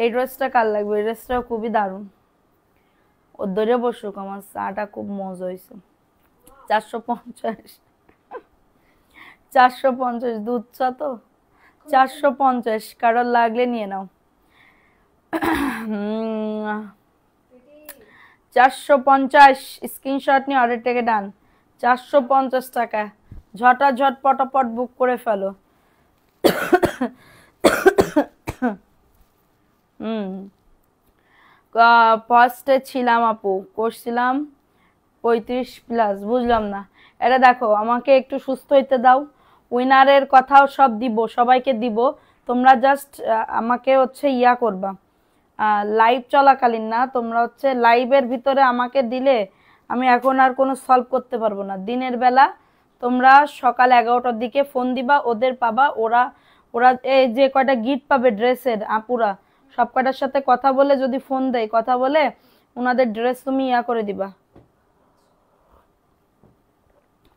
এই ড্রেসটা কার লাগবে, এই ড্রেসটাও খুবই দারুণ। ওর ধরে বসুক, আমার চাটা খুব মজা হয়েছে। 450, 450 দুধ চা তো। 450 কারোর লাগলে নিয়ে নাও। 450 স্ক্রিনশট নিয়ে অর্ডারটাকে ডান। 450 টাকা, ঝটাঝট পটাপট বুক করে ফেলো। ফার্স্টে ছিলাম আপু, করছিলাম 35+, বুঝলাম না। এটা দেখো, আমাকে একটু সুস্থ হইতে দাও, উইনারের কথাও সব দিব, সবাইকে দিব। তোমরা জাস্ট আমাকে হচ্ছে ইয়া করবা, লাইভ চলাকালীন না, তোমরা হচ্ছে লাইভের ভিতরে আমাকে দিলে আমি এখন আর কোনো সলভ করতে পারবো না। দিনের বেলা তোমরা সকাল 11টার দিকে ফোন দিবা, ওদের পাবা, ওরা ওরা এই যে কয়টা গিফট পাবে ড্রেসের, আপুরা সব কয়টার সাথে কথা বলে, যদি ফোন দেয় কথা বলে ওনাদের ড্রেস তুমি ইয়া করে দিবা,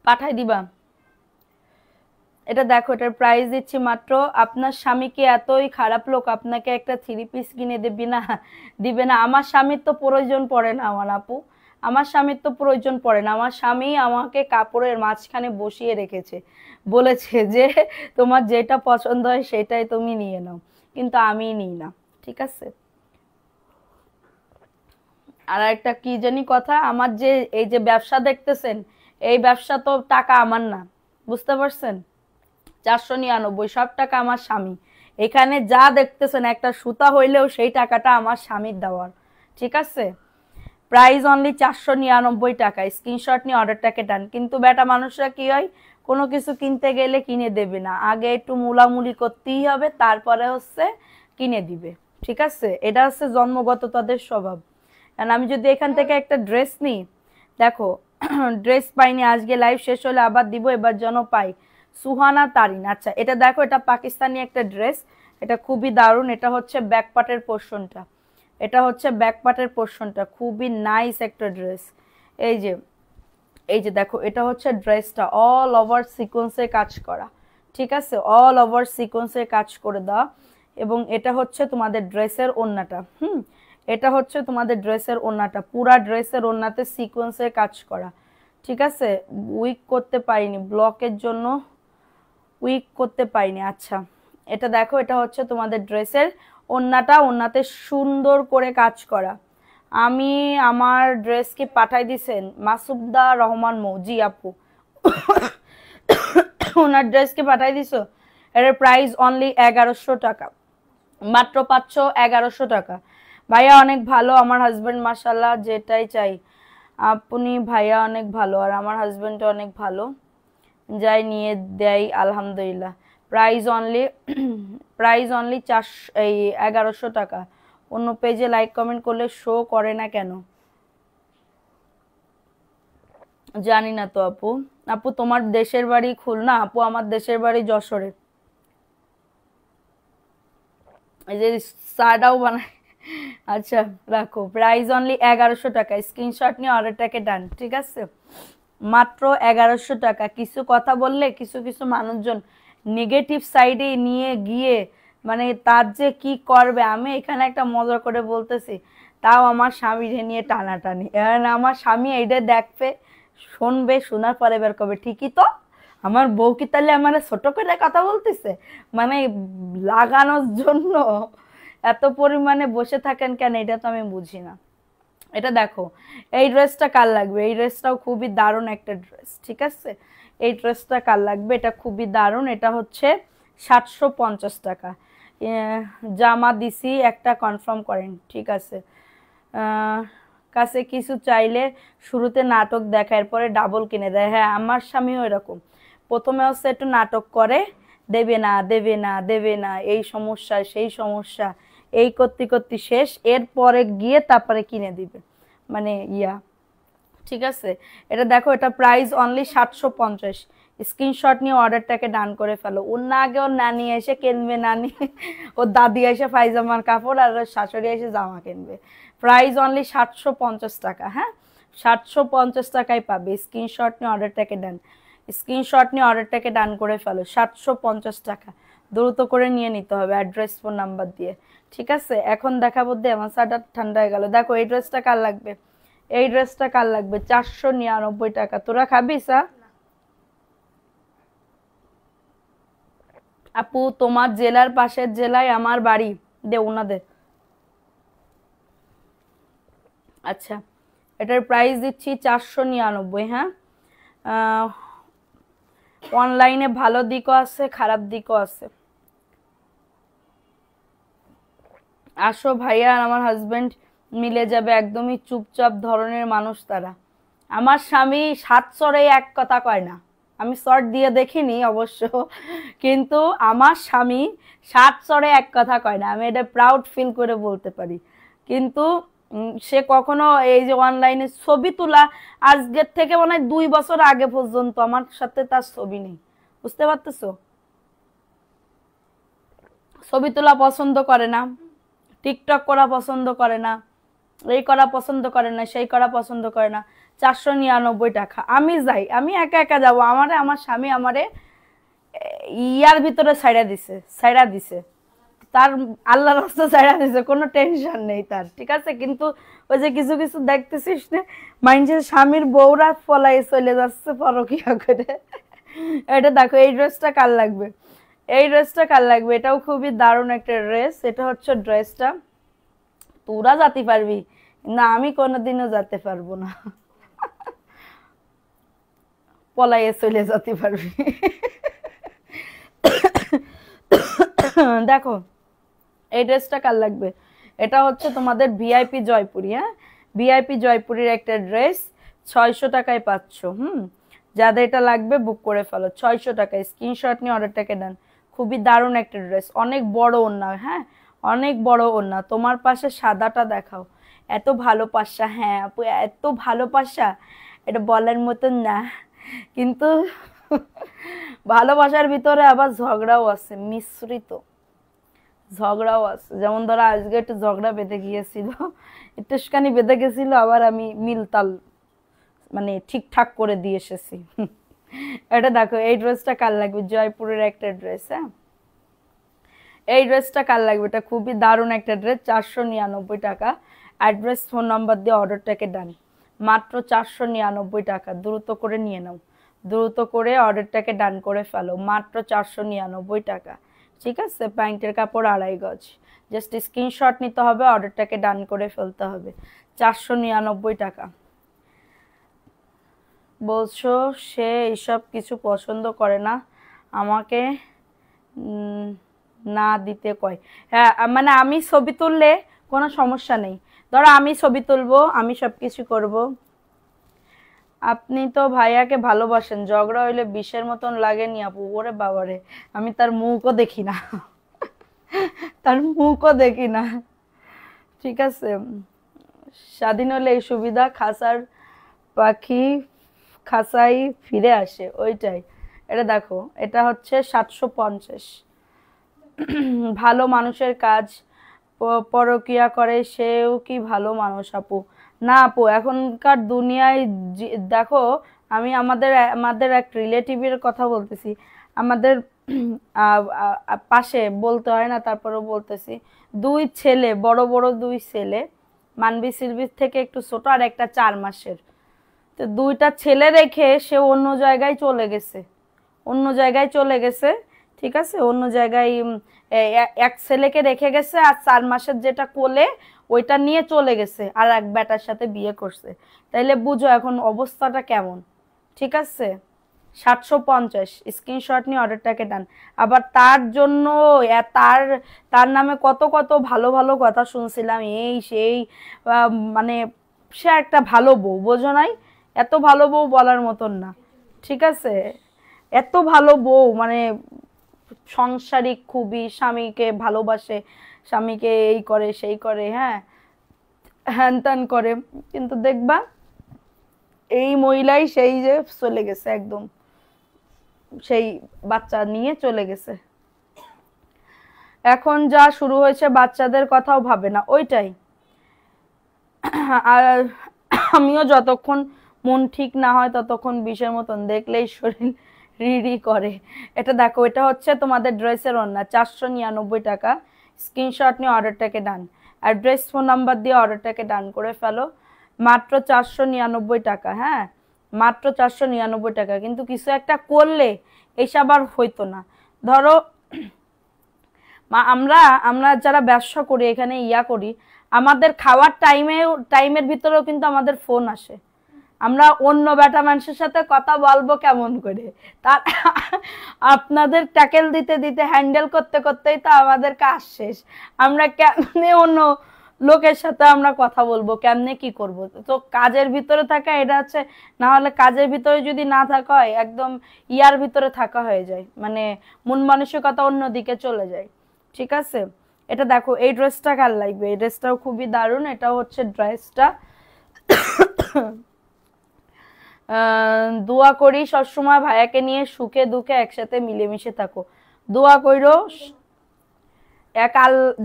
পাঠাই দিবা। এটা দেখো, এটার প্রাইস দিচ্ছি মাত্র, আপনার স্বামী কি এতই খারাপ লোক আপনাকে একটা 3 পিস কিনে দেবে না? দিবে না? আমার স্বামীর তো প্রয়োজন পড়ে না আমার আপু, আমার স্বামীর তো প্রয়োজন পড়ে না। আমার স্বামী আমাকে কাপড়ের মাঝখানে বসিয়ে রেখেছে, বলেছে যে তোমার যেটা পছন্দ হয় সেটাই তুমি নিয়ে নাও, কিন্তু আমি নিই না, ঠিক আছে। আর একটা কি জানি কথা, আমার যে এই যে ব্যবসা দেখতেছেন, এই ব্যবসা তো টাকা আমার না, বুঝতে পারছেন? 499 সব টাকা আমার স্বামী। এখানে যা দেখতেছেন একটা সুতা হইলেও সেই টাকাটা আমার স্বামীর দেওয়ার, ঠিক আছে। প্রাইস অনলি 499 টাকা, স্ক্রিনশট নিয়ে অর্ডারটাকে ডান। কিন্তু বেটা মানুষরা কি হয়, কোনো কিছু কিনতে গেলে কিনে দেবে না, আগে একটু মুলামুলি করতেই হবে, তারপরে হচ্ছে কিনে দিবে, ঠিক আছে। এটা হচ্ছে জন্মগত তাদের স্বভাব। কারণ আমি যদি এখান থেকে একটা ড্রেস নিই, দেখো ড্রেস পাইনি, আজকে লাইভ শেষ হলে আবার দিব, এবার যেন পাই। সুহানা তারিন, আচ্ছা এটা দেখো, এটা পাকিস্তানি একটা ড্রেস, এটা খুবই দারুণ। এটা হচ্ছে ব্যাকপার্টের পোর্শনটা, এটা হচ্ছে ব্যাকপার্টের পোর্শনটা, খুবই নাইস একটা ড্রেস। এই যে এই যে দেখো, এটা হচ্ছে ড্রেসটা অল ওভার সিকোয়েন্সের কাজ করা, ঠিক আছে, অল ওভার সিকোয়েন্সের কাজ করে দেওয়া। এবং এটা হচ্ছে তোমাদের ড্রেসের ওড়নাটা, এটা হচ্ছে তোমাদের ড্রেসের ওড়নাটা, পুরা ড্রেসের ওড়নাতে সিকোয়েন্সের কাজ করা, ঠিক আছে। উইক করতে পারিনি, ব্লকের জন্য উইক করতে পারিনি। আচ্ছা এটা দেখো, এটা হচ্ছে তোমাদের ড্রেসের ওড়নাটা, ওড়নাতে সুন্দর করে কাজ করা। আমি আমার ড্রেস কি পাঠাই দিছেন মাসুদা রহমান মৌ? জি আপু, ওনার ড্রেস কি পাঠাই দিছো? এর প্রাইস অনলি 1100 টাকা, মাত্র পাচ্ছ 1100 টাকা। ভাইয়া অনেক ভালো, আমার হাজবেন্ড মাশাল্লাহ, যেটাই চাই। আপনি ভাইয়া অনেক ভালো, আর আমার হাজবেন্ড অনেক ভালো, যাই নিয়ে দেয় আলহামদুলিল্লাহ। প্রাইস অনলি প্রাইস অনলি 1100 টাকা। অন্য পেজে লাইক কমেন্ট করলে শো করে না কেন জানি না তো আপু। আপু তোমার দেশের বাড়ি খুলনা? আপু আমার দেশের বাড়ি যশোরে। এই যে চাটাও বানায়। আচ্ছা রাখো, প্রাইস অনলি 1100 টাকা, স্ক্রিনশট নিয়ে অর্ডারটাকে ডান, ঠিক আছে। মাত্র 1100 টাকা। কিছু কথা বললে কিছু কিছু মানুষজন নেগেটিভ সাইডে নিয়ে গিয়ে মানে তার যে কি করবে, আমি এখানে একটা মজা করে বলতেছি, তাও আমার স্বামীরে নিয়ে টানাটানি। আমার স্বামী এইটা দেখবে, শুনবে, শোনার পরে বের করবে ঠিকই তো, আমার বউ কি তাহলে আমার ছোট করে কথা বলতেছে, মানে লাগানোর জন্য এত পরিমাণে বসে থাকেন কেন, এটা তো আমি বুঝি না। এটা দেখো, এই ড্রেসটা কার লাগবে? এই ড্রেসটাও খুবই দারুণ একটা ড্রেস, ঠিক আছে। এই ড্রেসটা কার লাগবে? এটা খুবই দারুণ, এটা হচ্ছে 750 টাকা। জামা দিছি একটা, কনফার্ম করেন, ঠিক আছে। কাছে কিছু চাইলে শুরুতে নাটক দেখার পরে ডাবল কিনে দেয়, হ্যাঁ আমার স্বামীও এরকম, প্রথমে হচ্ছে একটু নাটক করে, দেবে না দেবে না দেবে না, এই সমস্যা সেই সমস্যা, এই করতে করতে শেষ, এরপরে গিয়ে তারপরে কিনে দিবে, মানে ঠিক আছে। এটা দেখো, এটা প্রাইস অনলি 750। স্ক্রিনশট নিয়ে অর্ডারটাকে ডান করে ফেলো। ওর না আগে ওর নানি এসে কিনবে, নানি ওর দাদি এসে পায়জামার কাপড়, আর ওর শাশুড়ি এসে জামা কিনবে। প্রাইস অনলি 750 টাকা। হ্যাঁ, 750 টাকায় পাবে। স্ক্রিনশট নিয়ে অর্ডারটাকে ডান, স্ক্রিনশট নিয়ে অর্ডারটাকে ডান করে ফেলো। 750 টাকা, দ্রুত করে নিয়ে নিতে হবে অ্যাড্রেস ফোন নাম্বার দিয়ে। ঠিক আছে, এখন দেখাবো দে, আমার সাটা ঠান্ডা হয়ে গেল। দেখো এই ড্রেসটা কার লাগবে, এই ড্রেসটা কার লাগবে, 499 টাকা। তোরা খাবি সা আপু? তোমার জেলার পাশের জেলায় আমার বাড়ি, দে ওনাদের। আচ্ছা, এটার প্রাইস দিচ্ছি 499। হ্যাঁ, অনলাইনে ভালো দিকও আছে, খারাপ দিকও আছে। আসো ভাইয়া আর আমার হাজবেন্ড মিলে যাবে, একদমই চুপচাপ ধরনের মানুষ তারা। আমার স্বামী 7 চরে এক কথা কয় না, আমি শর্ট দিয়ে দেখিনি অবশ্য, কিন্তু আমার স্বামী 7 চরে এক কথা কয় না, আমি এটা প্রাউড ফিল করে বলতে পারি। কিন্তু সে কখনো এই যে অনলাইনে ছবি তোলা, আজকের থেকে মনে হয় 2 বছর আগে পর্যন্ত আমার সাথে তার ছবি নেই, বুঝতে পারতেছো? ছবি তোলা পছন্দ করে না, টিকটক করা পছন্দ করে না, এই করা পছন্দ করে না, সেই করা পছন্দ করে না। 499 টাকা। আমি যাই, আমি একা একা যাবো, আমারে আমার স্বামী আমারে ইয়ার ভিতরে ছাইড়া দিছে তার, আল্লাহর রাস্তা ছাইড়া দিছে, কোনো টেনশন নেই তার। ঠিক আছে, কিন্তু ওই যে কিছু কিছু দেখতেছিস না, মানুষের স্বামীর বউরা পলাই চলে যাচ্ছে পরকিয়া করে। এটা দেখো, এই ড্রেসটা কার লাগবে, এই ড্রেসটা কার লাগবে? এটাও খুবই দারুণ একটা ড্রেস। এটা হচ্ছে ড্রেসটা, তোরা যেতে পারবি না, আমি কোনোদিনও যেতে পারবো না, পলাইয়ে চলে যেতে পারবি। দেখো এই ড্রেসটা কার লাগবে, এটা হচ্ছে তোমাদের ভিআইপি জয়পুরি। হ্যাঁ, ভিআইপি জয়পুরির একটা ড্রেস, 600 টাকায় পাচ্ছ। যাদের এটা লাগবে বুক করে ফেলো, 600 টাকায়। স্ক্রিনশট নিয়ে অর্ডারটাকে দেন। খুবই দারুণ একটা ড্রেস, অনেক বড় ওড়না। হ্যাঁ, অনেক বড় ওড়না। তোমার পাশে সাদাটা দেখাও, এত ভালোবাসা। হ্যাঁ আপু, এত ভালোবাসা, এটা বলার মতন না, কিন্তু ভালোবাসার ভিতরে আবার ঝগড়াও আছে, মিশ্রিত ঝগড়াও আছে। যেমন ধরো আজকে একটু ঝগড়া বেঁধে গিয়েছিল, একটুখানি বেঁধে গেছিল, আবার আমি মিলতাল মানে ঠিকঠাক করে দিয়ে এসেছি। এটা দেখো, এই ড্রেসটা কার লাগবে? জয়পুরের একটা ড্রেস। হ্যাঁ, এই ড্রেসটা কার লাগবে? এটা খুবই দারুণ একটা ড্রেস, 499 টাকা। অ্যাড্রেস ফোন নাম্বার দিয়ে অর্ডারটাকে ডান, মাত্র 499 টাকা। দ্রুত করে নিয়ে নাও, দ্রুত করে অর্ডারটাকে ডান করে ফেলো, মাত্র 499 টাকা। ঠিক আছে, প্যান্টের কাপড় 2.5 গজ। জাস্ট স্ক্রিনশট নিতে হবে, অর্ডারটাকে ডান করে ফেলতে হবে। 499 টাকা। বলছো সে এইসব কিছু পছন্দ করে না, আমাকে না দিতে কয়। হ্যাঁ, মানে আমি ছবি তুললে কোনো সমস্যা নেই, ধরো আমি ছবি তুলবো, আমি সব কিছু করব। আপনি তো ভাইয়াকে ভালোবাসেন, ঝগড়া হইলে বিষের মতন লাগেনি আপু? ওরে বাবারে, আমি তার মুখও দেখি না, তার মুখও দেখি না। ঠিক আছে, স্বাধীন হলে এই সুবিধা, খাসার পাখি খাসাই ফিরে আসে, ওইটাই। এটা দেখো, এটা হচ্ছে 750। ভালো মানুষের কাজ, পরকিয়া করে সেও কি ভালো মানুষ আপু? না আপু, এখনকার দুনিয়ায় দেখো, আমি আমাদের আমাদের এক রিলেটিভের কথা বলতেছি, আমাদের পাশে বলতে হয় না, তারপরেও বলতেছি। 2 ছেলে, বড় বড় 2 ছেলে, মানবী সিলভির থেকে একটু ছোট, আর একটা 4 মাসের। তো 2টা ছেলে রেখে সে অন্য জায়গায় চলে গেছে, অন্য জায়গায় চলে গেছে। ঠিক আছে, অন্য জায়গায় এক ছেলেকে রেখে গেছে, আর 4 মাসের যেটা কোলে ওইটা নিয়ে চলে গেছে, আর এক বেটার সাথে বিয়ে করছে। তাইলে বুঝো এখন অবস্থাটা কেমন। ঠিক আছে, 750। স্ক্রিনশট নিয়ে অর্ডারটাকে ডান। আবার তার জন্য তার তার নামে কত কত ভালো ভালো কথা শুনছিলাম, এই সেই, মানে সে একটা ভালো বউ, বোঝো নাই? এত ভালো বউ বলার মতন না। ঠিক আছে, এত ভালো বউ, মানে সাংসারিক খুবই, স্বামীকে ভালোবাসে, স্বামীকে এই করে সেই করে, হ্যাঁ হ্যান ত্যান করে, কিন্তু দেখবা এই মহিলাই সেই যে চলে গেছে, একদম সেই বাচ্চা নিয়ে চলে গেছে। এখন যা শুরু হয়েছে বাচ্চাদের কথাও ভাবে না, ওইটাই। আর আমিও যতক্ষণ মন ঠিক না হয় ততক্ষণ বিষের মতন দেখলেই শরীর রিড়ি করে। এটা দেখো, এটা হচ্ছে তোমাদের ড্রেসের ওড়না, 499 টাকা। স্ক্রিনশট নিয়ে অর্ডারটাকে ডান, অ্যাড্রেস ফোন নাম্বার দিয়ে অর্ডারটাকে ডান করে ফেলো। মাত্র 499 টাকা, হ্যাঁ মাত্র 499 টাকা। কিন্তু কিছু একটা করলে এইসব আর হইতো না। ধরো আমরা আমরা যারা ব্যবসা করি এখানে করি, আমাদের খাওয়ার টাইমের ভিতরেও কিন্তু আমাদের ফোন আসে। আমরা অন্য বেটা মানুষের সাথে কথা বলবো কেমন করে, তার আপনাদের ট্যাকেল দিতে দিতে হ্যান্ডেল করতে করতেই তো আমাদের কাজ শেষ। আমরা কেমনে অন্য লোকের সাথে আমরা কথা বলবো, কেমনে কি করব? তো কাজের ভিতরে থাকা এটা হচ্ছে, না হলে কাজের ভিতরে যদি না থাকা হয় একদম ভিতরে থাকা হয়ে যায়, মানে মন মানসিকতা অন্যদিকে চলে যায়। ঠিক আছে, এটা দেখো, এই ড্রেসটা কার লাগবে? এই ড্রেসটাও খুবই দারুণ। এটা হচ্ছে ড্রেসটা। দোয়া করি সবসময় ভাইয়াকে নিয়ে সুখে দুঃখে একসাথে মিলেমিশে থাকো। দোয়া কইরো,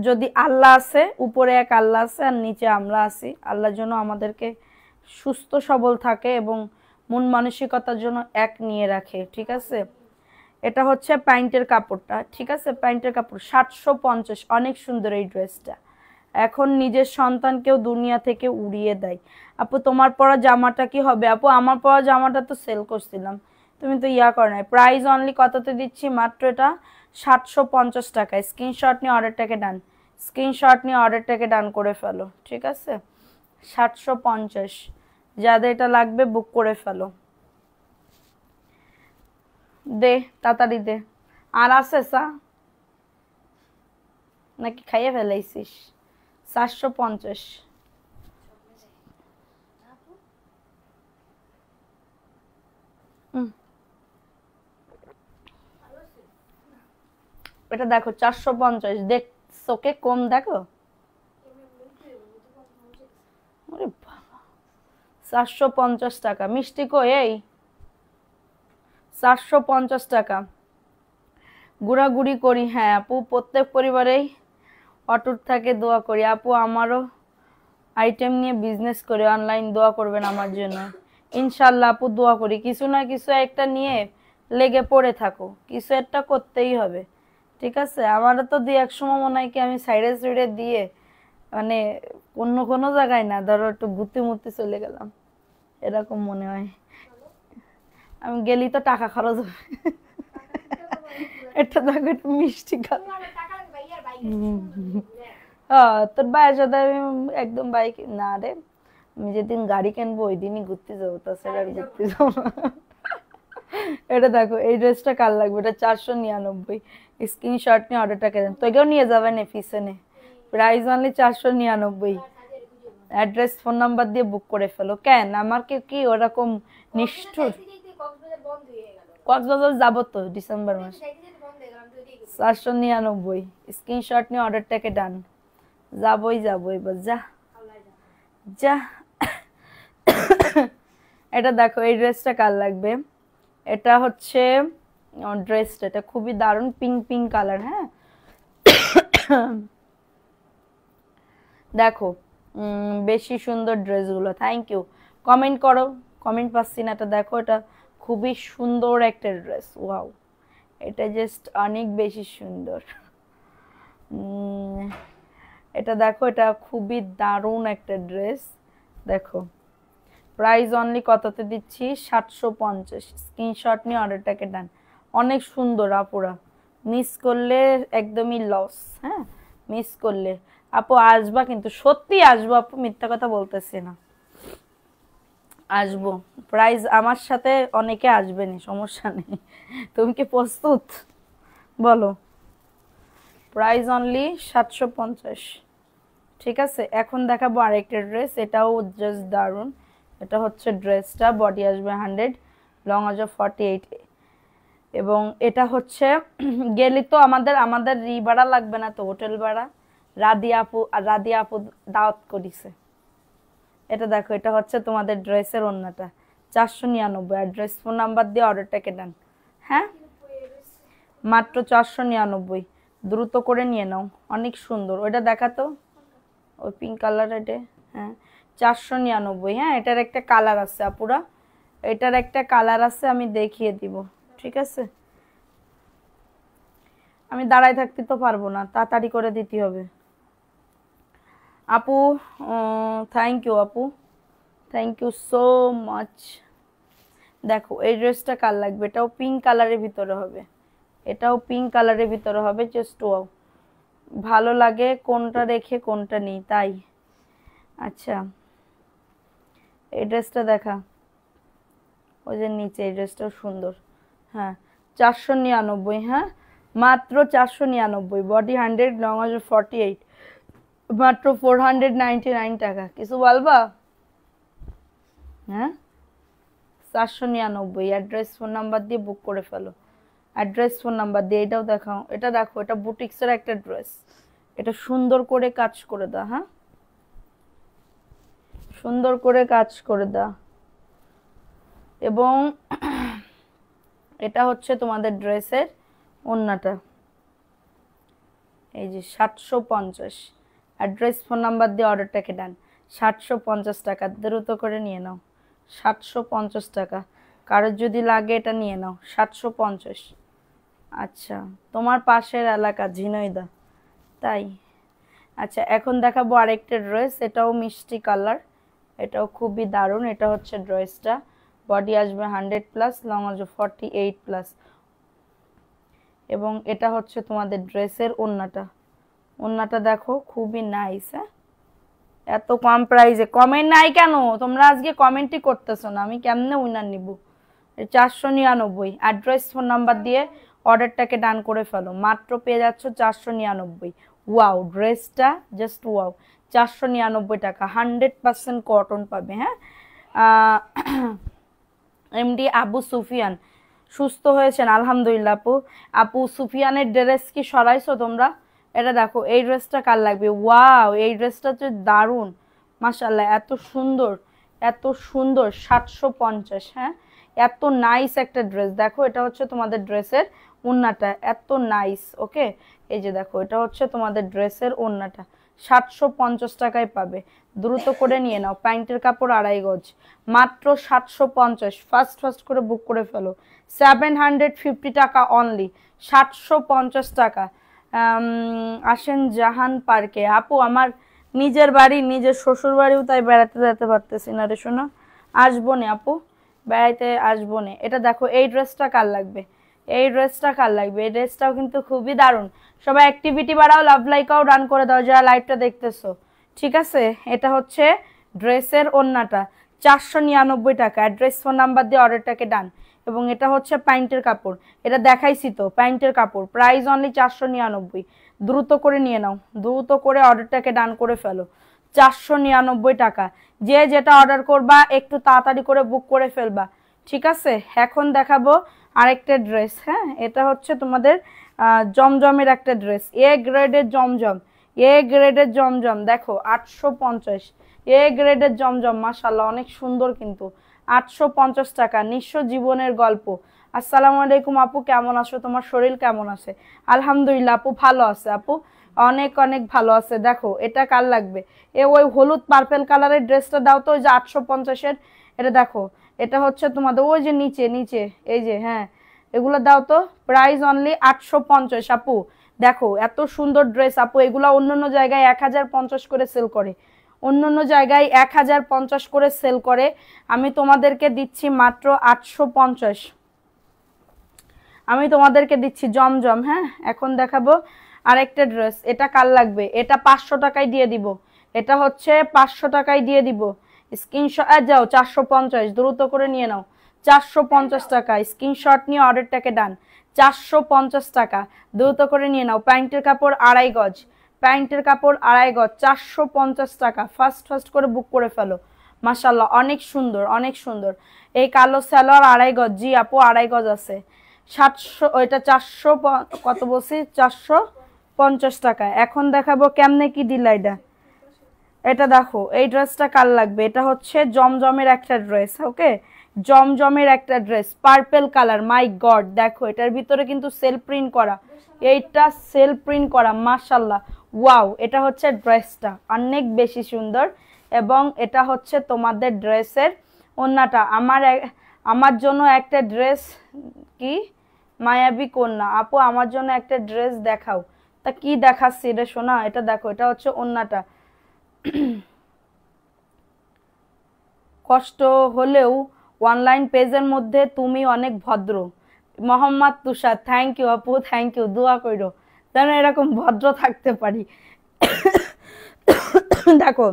যদি আল্লাহ আছে, উপরে এক আল্লাহ আছে আর নিচে আমরা আছি, আল্লাহর জন্য আমাদেরকে সুস্থ সবল থাকে এবং মন মানসিকতার জন্য এক নিয়ে রাখে। ঠিক আছে, এটা হচ্ছে প্যান্টের কাপড়টা। ঠিক আছে, প্যান্টের কাপড় 750, অনেক সুন্দর এই ড্রেসটা। এখন নিজের সন্তানকেও দুনিয়া থেকে উড়িয়ে দেয়। আপু তোমার পরা জামাটা কি হবে? আপু আমার পরা জামাটা তো সেল করছিলাম, তুমি তো করো নাই। প্রাইস অনলি কততে দিচ্ছি? মাত্র এটা 750 টাকায়। স্ক্রিনশট নিয়ে অর্ডারটাকে ডান, স্ক্রিনশট নিয়ে অর্ডারটাকে ডান করে ফেলো। ঠিক আছে, 750, যাদের এটা লাগবে বুক করে ফেলো। দে তাড়াতাড়ি দে। আর আছে সা নাকি খাইয়ে ফেলাইছিস? 750। এটা দেখো 450, দেখছোকে কম দেখো। 450 টাকা। মিষ্টি কই? এই 450 টাকা। ঘোরাঘুরি করি, হ্যাঁ আপু প্রত্যেক পরিবারেই অটুট থাকে, দোয়া করি। আপু আমারও আইটেম নিয়ে বিজনেস করে, অনলাইন, দোয়া করবেন আমার জন্য। ইনশাল্লাহ আপু দোয়া করি। কিছু না কিছু একটা নিয়ে লেগে পড়ে থাকো, কিছু একটা করতেই হবে। ঠিক আছে, আমারও তো এক সময় মনে হয় কি আমি সাইডে সাইডে দিয়ে মানে অন্য কোনো জায়গায় না, ধরো একটু ঘুরতে মুরতে চলে গেলাম, এরকম মনে হয়। আমি গেলি তো টাকা খরচ হবে। এটা দেখো, একটু মিষ্টি খা। তোর ভাইয়ের সাথে আমি একদম বাইক না রে, আমি যেদিন গাড়ি কিনবো ওই দিনই ঘুরতে যাবো, তাছাড়া আর ঘুরতে যাবো না। এটা দেখো, এই ড্রেসটা কার লাগবে? এটা 499। স্ক্রিনশট নিয়ে অর্ডারটাকে দেন, তোকেও নিয়ে যাবেন পিছনে। Price only 499। Address phone number দিয়ে বুক করে ফেলো। কেন আমার কি ওরকম নিষ্ঠুর? কক্সবাজার যাবো তো ডিসেম্বর মাস। 499, স্ক্রিনশট নিয়ে অর্ডারটাকে ডান। যাবই এবার, যা যা। এটা দেখো, এই ড্রেসটা কার লাগবে? এটা হচ্ছে ড্রেসটা, এটা খুবই দারুণ, পিঙ্ক কালার। হ্যাঁ দেখো, বেশি সুন্দর ড্রেসগুলো। থ্যাংক ইউ, কমেন্ট করো। কমেন্ট পাচ্ছি না। এটা দেখো, এটা খুবই সুন্দর একটা ড্রেস। ওয়াও, এটা জাস্ট অনেক বেশি সুন্দর। এটা দেখো, এটা খুবই দারুণ একটা ড্রেস। দেখো, প্রাইস অনলি কততে দিচ্ছি? 750। স্ক্রিনশট নিয়ে অর্ডারটাকে ডান। অনেক সুন্দর আপুরা, মিস করলে একদমই লস। হ্যাঁ, মিস করলে আপু আসবা, কিন্তু সত্যি আসবো আপু, মিথ্যা কথা বলতেছি না, আসবো। প্রাইস আমার সাথে অনেকে আসবেনি, সমস্যা নেই। তুমি কি প্রস্তুত বলো? Price only 750। ঠিক আছে, এখন দেখাবো আরেকটা ড্রেস, এটাও জাস্ট দারুণ। এটা হচ্ছে ড্রেসটা, বডি আসবে 100, লং আসবে 48, এবং এটা হচ্ছে গেলে তো আমাদের ভাড়া লাগবে না, তো হোটেল ভাড়া রাদিয়া আপু দাওয়াত করিছে। এটা দেখো, এটা হচ্ছে তোমাদের ড্রেসের ওড়নাটা 499। অ্যাড্রেস ফোন নাম্বার দিয়ে অর্ডারটাকে দেন। হ্যাঁ, মাত্র 499, দ্রুত করে নিয়ে নাও, অনেক সুন্দর। ওইটা দেখাতো, ওই পিঙ্ক কালার, এটা হ্যাঁ 499। হ্যাঁ, এটার একটা কালার আছে আপুরা, এটার একটা কালার আছে, আমি দেখিয়ে দিব, ঠিক আছে? আমি দাঁড়ায় থাকতে তো পারবো না, তাড়াতাড়ি করে দিতে হবে। আপু থ্যাংক ইউ আপু, থ্যাংক ইউ সো মাচ। দেখো এই ড্রেসটা কার লাগবে, এটাও পিঙ্ক কালারের ভিতরে হবে, এটাও পিঙ্ক কালারের ভিতরে হবে। জাস্ট ওয়াও, ভালো লাগে কোনটা রেখে কোনটা নেই তাই। আচ্ছা, এই ড্রেসটা দেখা, ওই যে নিচে এই ড্রেসটাও সুন্দর। হ্যাঁ 499। হ্যাঁ মাত্র 499, বডি 100, লং আছে 48, মাত্র 499 টাকা। কিছু বলবা? হ্যাঁ 499। অ্যাড্রেস ফোন নাম্বার দিয়ে বুক করে ফেলো, অ্যাড্রেস ফোন নাম্বার দিয়ে। এটাও দেখাও, এটা দেখো, এটা বুটিক্সের একটা ড্রেস, এটা সুন্দর করে কাজ করে দাও। হ্যাঁ সুন্দর করে কাজ করে দাও। এবং এটা হচ্ছে তোমাদের ড্রেসের ওড়নাটা, এই যে 750। অ্যাড্রেস ফোন নাম্বার দিয়ে অর্ডারটাকে দেন, 750 টাকা, দ্রুত করে নিয়ে নাও, 750 টাকা। কারোর যদি লাগে এটা নিয়ে নাও, 750। আচ্ছা, তোমার পাশের এলাকা ঝিনাইদহ, তাই? আচ্ছা, এখন দেখাবো আরেকটা ড্রেস, এটাও মিষ্টি কালার, এটাও খুবই দারুণ। এটা হচ্ছে ড্রেসটা, বডি আসবে 100+, লং আসবে 48+। এবং এটা হচ্ছে তোমাদের ড্রেসের ওড়নাটা, ওড়নাটা দেখো খুবই নাইস। হ্যাঁ এত কম প্রাইসে কমেন্ট নাই কেন? তোমরা আজকে কমেন্টই করতেছো না, আমি কেমনে উইনার নিব? 499। অ্যাড্রেস ফোন নাম্বার দিয়ে অর্ডারটাকে ডান করে ফেলো, মাত্র পেয়ে যাচ্ছ 499। ওয়াও, ড্রেসটা জাস্ট ওয়াও, 499 টাকা, 100% কটন পাবে। হ্যাঁ এমডি আবু সুফিয়ান সুস্থ হয়েছেন আলহামদুলিল্লাহ। আপু আপু সুফিয়ানের ড্রেস কি সরাইছো তোমরা? এটা দেখো, এই ড্রেসটা কার লাগবে? ওয়াও, এই ড্রেসটা তো দারুণ, মাশাআল্লাহ, এত সুন্দর, এত সুন্দর। 750। হ্যাঁ এত নাইস একটা ড্রেস। দেখো এটা হচ্ছে তোমাদের ড্রেসের ওড়নাটা, এত নাইস। ওকে, এই যে দেখো, এটা হচ্ছে তোমাদের ড্রেসের ওড়নাটা, 750 টাকায় পাবে, দ্রুত করে নিয়ে নাও। প্যান্টের কাপড় 2.5 গজ, মাত্র 750। ফার্স্ট ফার্স্ট করে বুক করে ফেলো, 750 টাকা অনলি, 750 টাকা। আসেন জাহান পার্কে। আপু আমার নিজের বাড়ি, নিজের শ্বশুর বাড়িও, তাই বেড়াতে যেতে পারতেছি না রে শোনা, আসবো না আপু, বেড়াইতে আসবো না। এটা দেখো, এই ড্রেসটা কার লাগবে? এই ড্রেসটা কার লাগবে? এই ড্রেসটাও কিন্তু খুবই দারুণ। সবাই অ্যাক্টিভিটি বাড়াও, লাভ লাইকাও ডান করে দাও যারা লাইভটা দেখতেছো, ঠিক আছে? এটা হচ্ছে ড্রেসের ওড়নাটা, 499 টাকা। অ্যাড্রেস ফোন নাম্বার দিয়ে অর্ডারটাকে ডান। এবং এটা হচ্ছে প্যান্টের কাপড়, এটা দেখাইছি তো, প্যান্টের কাপড়, প্রাইস অনলি 499। দ্রুত করে নিয়ে নাও, দ্রুত করে অর্ডারটাকে ডান করে ফেলো, 499 টাকা। যে যেটা অর্ডার করবা একটু তাড়াতাড়ি করে বুক করে ফেলবা, ঠিক আছে? এখন দেখাবো আরেকটা ড্রেস। হ্যাঁ এটা হচ্ছে তোমাদের জমজমের একটা ড্রেস, এ গ্রেডের জমজম, এ গ্রেডের জমজম। দেখো 850, এ গ্রেডের জমজম, মাশাআল্লাহ অনেক সুন্দর কিন্তু। 850 টাকা, নিঃস্ব জীবনের গল্প। আসসালামু আলাইকুম আপু, কেমন আছো? তোমার শরীর কেমন আছে? আলহামদুলিল্লাহ আপু, ভালো আছে আপু, অনেক অনেক ভালো আছে। দেখো এটা কার লাগবে? ওই হলুদ পার্পেল কালারের ড্রেসটা দাও তো, ওই যে 850-এর। এটা দেখো, এটা হচ্ছে তোমাদের ওই যে নিচে নিচে, এই যে, হ্যাঁ এগুলো দাও তো, প্রাইস অনলি 850 আপু। দেখো এত সুন্দর ড্রেস আপু, এগুলো অন্যান্য জায়গায় 1050 করে সেল করে, অন্যান্য জায়গায় 1050 করে সেল করে, আমি তোমাদেরকে দিচ্ছি মাত্র 850। আমি তোমাদেরকে দিচ্ছি জমজম। হ্যাঁ এখন দেখাবো আরেকটা ড্রেস, এটা কার লাগবে? এটা 500 টাকায় দিয়ে দিব, এটা হচ্ছে 500 টাকায় দিয়ে দিব। স্ক্রিনশট যাও, 450, দ্রুত করে নিয়ে নাও, 450 টাকা। স্ক্রিনশট নিয়ে অর্ডারটাকে ডান, 450 টাকা, দ্রুত করে নিয়ে নাও। প্যান্টের কাপড় 2.5 গজ, প্যান্টের কাপড় 2.5 গজ, 450 টাকা। ফার্স্ট ফার্স্ট করে বুক করে ফেলো, মাশাআল্লাহ অনেক সুন্দর, অনেক সুন্দর। এই কালো সালোয়ার 2.5 গজ, জি আপু 2.5 গজ আছে, 700, ওইটা 400, কত বলছি, 400 50 টাকা। এখন দেখাবো কেমনে কি দিলা এটা। এটা দেখো, এই ড্রেসটা কার লাগবে? এটা হচ্ছে জমজমের একটা ড্রেস, ওকে, জমজমের একটা ড্রেস, পার্পল কালার। মাই গড, দেখো এটার ভিতরে কিন্তু সেল প্রিন্ট করা, এইটা সেল প্রিন্ট করা, মাশাল্লাহ, ওয়াও। এটা হচ্ছে ড্রেসটা অনেক বেশি সুন্দর, এবং এটা হচ্ছে তোমাদের ড্রেসের ওন্নাটা। আমার জন্য একটা ড্রেস, কি মায়াবী কন্যা আপু, আমার জন্য একটা ড্রেস দেখাও। তা কি দেখাচ্ছি রে সোনা? এটা দেখো, এটা হচ্ছে ওন্নাটা। কষ্ট হলেও অনলাইন পেজের মধ্যে তুমি অনেক ভদ্র। মোহাম্মদ তুষার, থ্যাংক ইউ আপু, থ্যাংক ইউ, দোয়া কইরো যেন এরকম ভদ্র থাকতে পারি। দেখো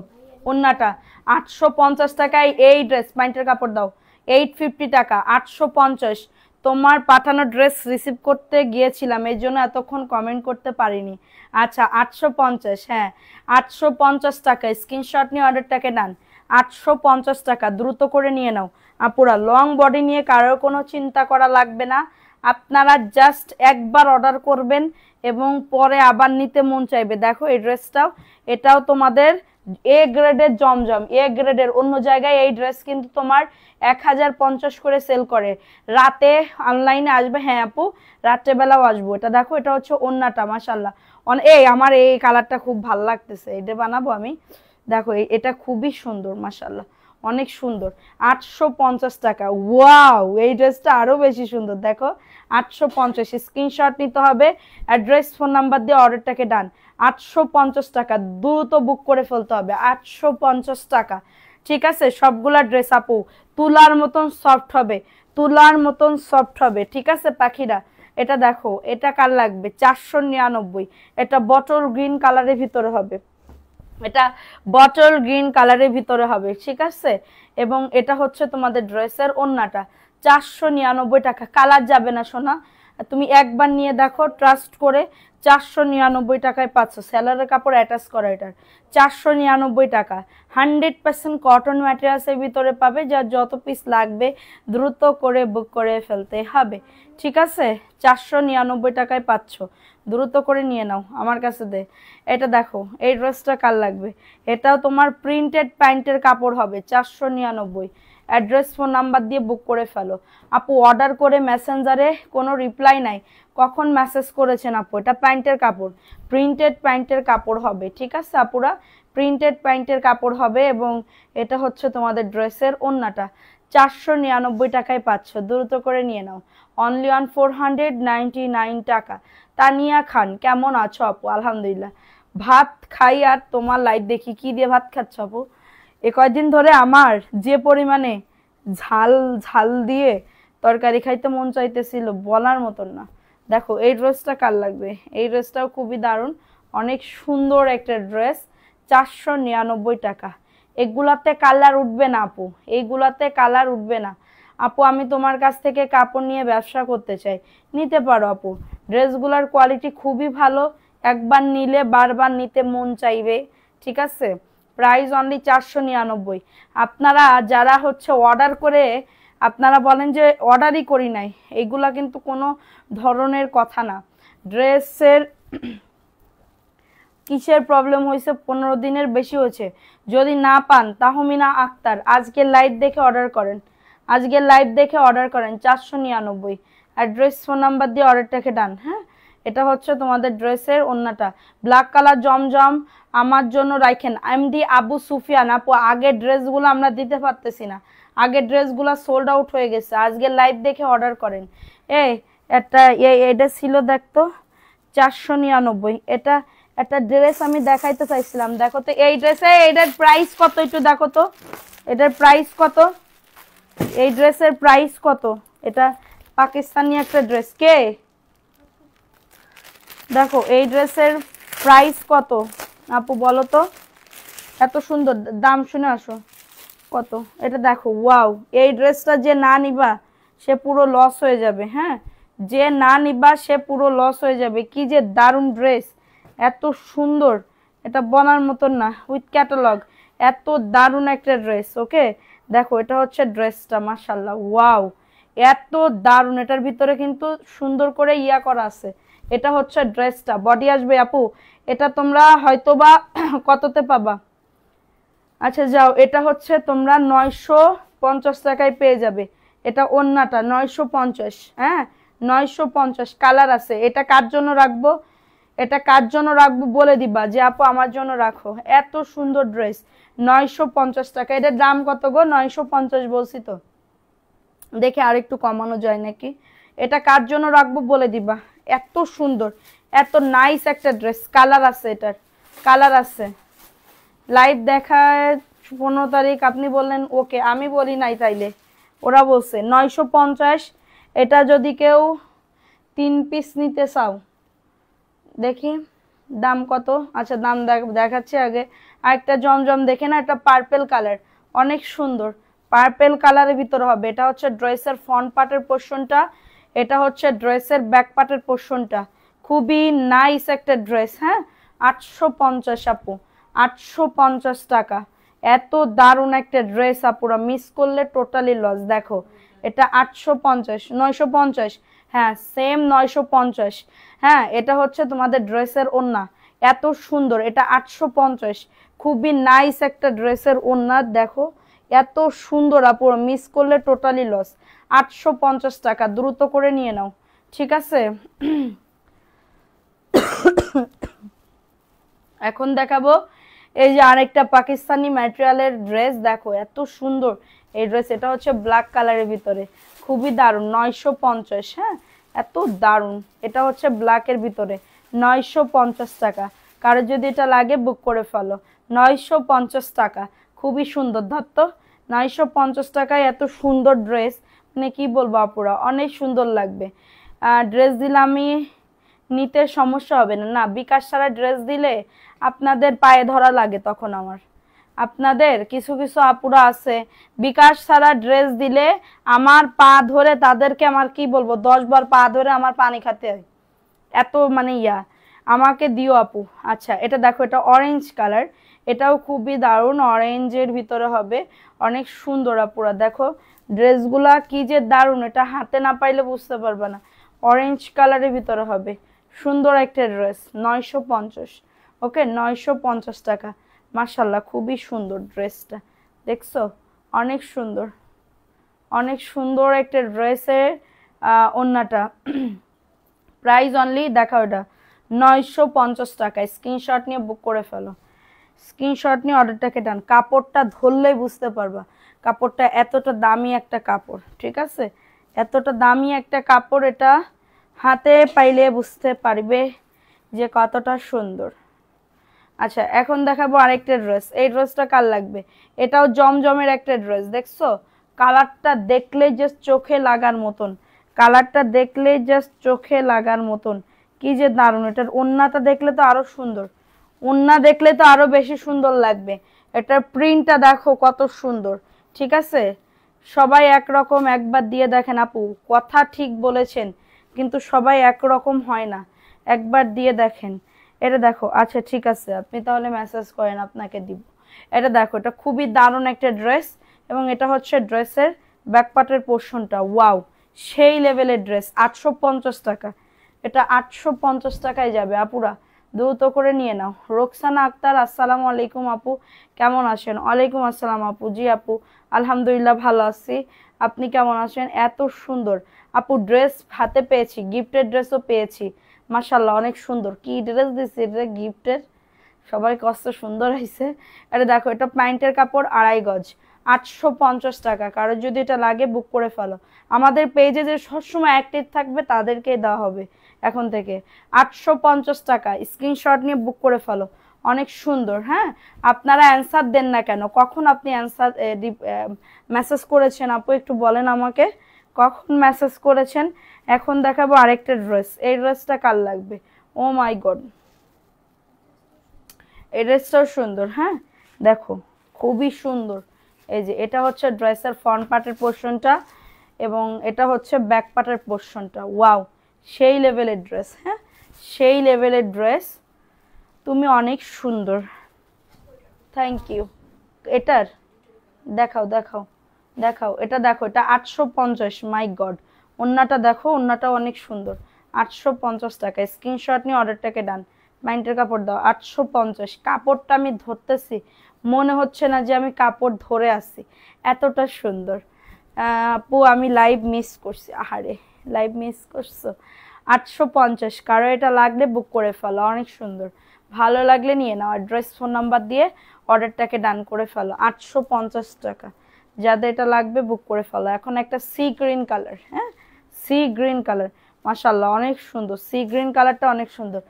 ওন্নাটা 850 টাকায় এই ড্রেস, প্যান্টের কাপড় দাও 850 টাকা, 850। তোমার পাঠানো ড্রেস রিসিভ করতে গিয়েছিলাম, এই জন্য এতক্ষণ কমেন্ট করতে পারিনি। আচ্ছা 850, হ্যাঁ 850 টাকা, স্ক্রিনশট নিয়ে অর্ডারটাকে ডান। 850 টাকা, দ্রুত করে নিয়ে নাও আপুরা। লং বডি নিয়ে কারোর কোনো চিন্তা করা লাগবে না, আপনারা জাস্ট একবার অর্ডার করবেন এবং পরে আবার নিতে মন চাইবে। দেখো এই ড্রেসটাও, এটাও তোমাদের এ গ্রেডের জমজম, এ গ্রেডের। অন্য জায়গায় এই ড্রেস কিন্তু তোমার 1050 করে সেল করে। রাতে অনলাইনে আসবে, হ্যাঁ আপু রাত্রেবেলাও আসবো। এটা দেখো, এটা হচ্ছে ওন্নাটা, মাশাল্লাহ। এই আমার এই কালারটা খুব ভালো লাগতেছে, এটা বানাবো আমি। দেখো এটা খুবই সুন্দর, মাশাল্লাহ, অনেক সুন্দর। 850 টাকা, ওয়াও, এই ড্রেসটা আরো বেশি সুন্দর। দেখো 850, স্ক্রিনশট নিতে হবে, অ্যাড্রেস ফোন নাম্বার দিয়ে অর্ডারটাকে ডান। 850 টাকা, দ্রুত বুক করে ফেলতে হবে। 850 টাকা, ঠিক আছে। সবগুলা ড্রেস আপু তুলার মতন সফট হবে, তুলার মতন সফট হবে, ঠিক আছে পাখিরা। এটা দেখো, এটা কার লাগবে? 499। এটা বটল গ্রিন কালারের ভিতরে হবে, এটা বটল গ্রিন কালারের ভিতরে হবে, ঠিক আছে। এবং এটা হচ্ছে তোমাদের ড্রেসের ওন্নাটা, 499 টাকা। কালার যাবে না সোনা, তুমি একবার নিয়ে দেখো ট্রাস্ট করে। 499 টাকায় পাচ্ছ, সেলারের কাপড় অ্যাটাচ করা, এটার 499 টাকা। 100% কটন ম্যাটেরিয়ালসের ভিতরে পাবে, যার যত পিস লাগবে দ্রুত করে বুক করে ফেলতে হবে, ঠিক আছে। 499 টাকায় পাচ্ছ, দ্রুত করে নিয়ে নাও, আমার কাছে দে। এটা দেখো, এই ড্রেসটা কার লাগবে? এটাও তোমার প্রিন্টেড প্যান্টের কাপড় হবে, 499। অ্যাড্রেস ফোন নাম্বার দিয়ে বুক করে ফেলো আপু। অর্ডার করে মেসেঞ্জারে কোনো রিপ্লাই নাই, কখন মেসেজ করেছেন আপু? এটা প্যান্টের কাপড়, প্রিন্টেড প্যান্টের কাপড় হবে, ঠিক আছে আপুরা, প্রিন্টেড প্যান্টের কাপড় হবে। এবং এটা হচ্ছে তোমাদের ড্রেসের ওন্নাটা, 499 টাকায় পাচ্ছ, দ্রুত করে নিয়ে নাও। অনলি অন 499 টাকা। তানিয়া খান, কেমন আছো আপু? আলহামদুলিল্লাহ, ভাত খাই আর তোমার লাইভ দেখি। কি দিয়ে ভাত খাচ্ছ আপু? এ কয়দিন ধরে আমার যে পরিমাণে ঝাল ঝাল দিয়ে তরকারি খাইতে মন চাইতেছিল বলার মতন না। দেখো এই ড্রেসটা কার লাগবে? এই ড্রেসটাও খুবই দারুণ, অনেক সুন্দর একটা ড্রেস, 499 টাকা। এগুলাতে কালার উঠবে না আপু, এইগুলাতে কালার উঠবে না আপু। আমি তোমার কাছ থেকে কাপড় নিয়ে ব্যবসা করতে চাই, নিতে পারো আপু। ড্রেসগুলার কোয়ালিটি খুবই ভালো, একবার নিলে বারবার নিতে মন চাইবে, ঠিক আছে। Price only 499। আপনারা যারা হচ্ছে অর্ডার করে আপনারা বলেন যে অর্ডারই করি নাই, এইগুলা কিন্তু কোনো ধরনের কথা না। ড্রেসের কিসের প্রবলেম হয়েছে? 15 দিনের বেশি হয়েছে। যদি না পান তাহমিনা আক্তার, আজকে লাইভ দেখে অর্ডার করেন, আজকে লাইভ দেখে অর্ডার করেন। 499, অ্যাড্রেস ফোন নাম্বার দিয়ে অর্ডারটাকে ডান। হ্যাঁ, এটা হচ্ছে তোমাদের ড্রেসের ওন্নাটা, ব্ল্যাক কালার জমজম আমার জন্য রাখেন। এমডি আবু সুফিয়ান আপু, আগের ড্রেসগুলো আমরা দিতে পারতেছি না, আগের ড্রেসগুলো সোল্ড আউট হয়ে গেছে, আজকে লাইভ দেখে অর্ডার করেন। এটা ছিল দেখতো 499। এটা একটা ড্রেস আমি দেখাইতে চাইছিলাম, দেখো তো এই ড্রেসে, এটার প্রাইস কত একটু দেখো তো, এটার প্রাইস কত? এই ড্রেসের প্রাইস কত? এটা পাকিস্তানি একটা ড্রেস, কে দেখো এই ড্রেসের প্রাইস কত আপু বলো তো? এত সুন্দর দাম শুনে আসো কত। এটা দেখো, ওয়াও, এই ড্রেসটা যে না নিবা সে পুরো লস হয়ে যাবে। হ্যাঁ, যে না নিবা সে পুরো লস হয়ে যাবে। কি যে দারুণ ড্রেস, এত সুন্দর, এটা বলার মতন না, উইথ ক্যাটালগ, এত দারুণ একটা ড্রেস। ওকে, দেখো এটা হচ্ছে ড্রেসটা, মাশাল্লাহ, ওয়াও, এত দারুণ। এটার ভিতরে কিন্তু সুন্দর করে ইয়া করা আছে, এটা হচ্ছে ড্রেসটা, বডি আসবে আপু। এটা তোমরা হয়তোবা কততে পাবা? আচ্ছা যাও, এটা হচ্ছে তোমরা 950 টাকায় পেয়ে যাবে। এটা ওন্নাটা 950, হ্যাঁ 950। কালার আছে। এটা কার জন্য রাখবো, এটা কার জন্য রাখবো বলে দিবা যে আপু আমার জন্য রাখো। এত সুন্দর ড্রেস 950 টাকা। এটার দাম কত গো? 950 বলছি তো, দেখে আরেকটু কমানো যায় নাকি। এটা কার জন্য রাখবো বলে দিবা। এত সুন্দর, এত নাইস একটা ড্রেস। কালার আছে, এটার কালার আছে। লাইভ দেখায় 15 তারিখ, আপনি বললেন ওকে, আমি বলি নাই তাইলে, ওরা বলছে 950। এটা যদি কেউ 3 পিস নিতে চাও, দেখি দাম কত। আচ্ছা দাম দেখাচ্ছি আগে। আরেকটা জমজম দেখে না, একটা পার্পেল কালার, অনেক সুন্দর পার্পেল কালারের ভিতরে হবে। এটা হচ্ছে ড্রেসের ফ্রন্ট পার্টের পোর্শনটা, এটা হচ্ছে ড্রেসের ব্যাক পার্টের পোর্শনটা। খুবই নাইস একটা ড্রেস, হ্যাঁ 850 আপু, 850 টাকা। এত দারুণ একটা ড্রেস আপুরা, মিস করলে টোটালি লস। দেখো এটা 850, 950, হ্যাঁ সেম 950। হ্যাঁ এটা হচ্ছে তোমাদের ড্রেসের ওড়না, এত সুন্দর। এটা 850, খুবই নাইস একটা ড্রেসের ওড়না। দেখো এত সুন্দর আপুরা, মিস করলে টোটালি লস। 850 টাকা, দ্রুত করে নিয়ে নাও, ঠিক আছে। এখন দেখাবো এই যে আরেকটা পাকিস্তানি ম্যাটেরিয়ালের ড্রেস। দেখো এত সুন্দর এই ড্রেস। এটা হচ্ছে ব্ল্যাক কালারের ভিতরে, খুবই দারুণ। 950, হ্যাঁ এত দারুণ। এটা হচ্ছে ব্ল্যাকের ভিতরে 950 টাকা। কারো যদি এটা লাগে বুক করে ফেলো। 950 টাকা, খুবই সুন্দর। ধরত 950 টাকায় এত সুন্দর ড্রেস, মানে কি বলবো আপুরা, অনেক সুন্দর লাগবে। ড্রেস দিলে আমি নিতে সমস্যা হবে না। না, বিকাশ ছাড়া ড্রেস দিলে আপনাদের পায়ে ধরা লাগে তখন আমার। আপনাদের কিছু কিছু আপুরা আছে বিকাশ ছাড়া ড্রেস দিলে আমার পা ধরে, তাদেরকে আমার কি বলবো, 10 বার পা ধরে আমার পানি খেতে হয়, এত মানে আমাকে দিও আপু। আচ্ছা এটা দেখো, এটা অরেঞ্জ কালার, এটাও খুবই দারুণ, অরেঞ্জের ভিতরে হবে, অনেক সুন্দর আপুরা। দেখো ড্রেসগুলা কি যে দারুণ, এটা হাতে না পাইলে বুঝতে পারবে না। অরেঞ্জ কালারের ভিতরে হবে, সুন্দর একটা ড্রেস। 950, ওকে 950 টাকা। মাশাল্লাহ খুবই সুন্দর ড্রেসটা, দেখছো অনেক সুন্দর, অনেক সুন্দর একটা ড্রেসের ওন্নাটা। প্রাইস অনলি দেখাও, এটা 950 টাকা। স্ক্রিনশট নিয়ে বুক করে ফেলো, স্ক্রিনশট নিয়ে অর্ডারটাকে ডান। কাপড়টা ধরলেই বুঝতে পারবা কাপড়টা এতটা দামি একটা কাপড়, ঠিক আছে, এতটা দামি একটা কাপড়। এটা হাতে পাইলে বুঝতে পারবে যে কতটা সুন্দর। আচ্ছা এখন দেখাবো আরেকটা ড্রেস। এই ড্রেসটা কার লাগবে? এটাও জমজমের একটা ড্রেস, দেখছো কালারটা দেখলে জাস্ট চোখে লাগার মতন, কালারটা দেখলে জাস্ট চোখে লাগার মতন, কি যে দারুণ। এটার ওন্নাটা দেখলে তো আরো সুন্দর, ওন্না দেখলে তো আরো বেশি সুন্দর লাগবে। এটার প্রিন্টটা দেখো কত সুন্দর, ঠিক আছে। সবাই একরকম, একবার দিয়ে দেখেন আপু, কথা ঠিক বলেছেন, কিন্তু সবাই একরকম হয় না, একবার দিয়ে দেখেন। এটা দেখো, আচ্ছা ঠিক আছে আপনি তাহলে মেসেজ করেন, আপনাকে দিব। এটা দেখো, এটা খুবই দারুণ একটা ড্রেস, এবং এটা হচ্ছে ড্রেসের ব্যাকপার্টের পোর্শনটা। ওয়াও, সেই লেভেলের ড্রেস। 850 টাকা, এটা 850 টাকায় যাবে আপুরা, দ্রুত করে নিয়ে নাও। রোকসানা আক্তার, আসসালামু আলাইকুম আপু, কেমন আছেন? ওয়ালাইকুম আসসালাম আপু। জি আপু আলহামদুলিল্লাহ ভালো আছি, আপনি কেমন আছেন? এত সুন্দর আপু ড্রেস হাতে পেয়েছি, গিফটের ড্রেসও পেয়েছি, মাশাল্লাহ অনেক সুন্দর। কি ড্রেস দিচ্ছি, এটা গিফটের, সবাই কষ্ট সুন্দর হয়েছে। এটা দেখো, এটা প্যান্টের কাপড় 2.5 গজ, 850 টাকা। কারো যদি এটা লাগে বুক করে ফেলো, আমাদের পেজে যে সবসময় অ্যাক্টিভ থাকবে তাদেরকে দেওয়া হবে এখন থেকে। 850 টাকা, স্ক্রিনশট নিয়ে বুক করে ফেলো, অনেক সুন্দর। হ্যাঁ আপনারা অ্যান্সার দেন না কেন? কখন আপনি অ্যান্সার মেসেজ করেছেন আপু, একটু বলেন আমাকে কখন মেসেজ করেছেন। এখন দেখাবো আরেকটা ড্রেস। এই ড্রেসটা কার লাগবে? ও মাই গড, এই ড্রেসটাও সুন্দর। হ্যাঁ দেখো খুবই সুন্দর। এই যে এটা হচ্ছে ড্রেসের ফ্রন্ট পার্টের পোর্শনটা, এবং এটা হচ্ছে ব্যাক পার্টের পোর্শনটা। ওয়াও, সেই লেভেলের ড্রেস, হ্যাঁ সেই লেভেলের ড্রেস, তুমি অনেক সুন্দর, থ্যাংক ইউ। এটার দেখাও দেখাও দেখাও, এটা দেখো, এটা 850, মাই গড। ওন্নাটা দেখো, ওন্নাটা অনেক সুন্দর, 850 টাকা। স্ক্রিনশট নিয়ে অর্ডারটাকে ডান। প্যান্টের কাপড় দাও 850। কাপড়টা আমি ধরতেছি, মনে হচ্ছে না যে আমি কাপড় ধরে আছি, এতটা সুন্দর। আপু আমি লাইভ মিস করছি, আহারে লাইভ মিস করছো। 850, কারো এটা লাগলে বুক করে ফেলো, অনেক সুন্দর। ভালো লাগলে নিয়ে নাও, অ্যাড্রেস ফোন নাম্বার দিয়ে অর্ডারটাকে ডান করে ফেলো। 850 টাকা, যাদের এটা লাগবে বুক করে ফেলো। এখন একটা সি গ্রিন কালার, হ্যাঁ সি গ্রিন কালার, মাশাল্লাহ অনেক সুন্দর। সি গ্রিন কালারটা অনেক সুন্দর।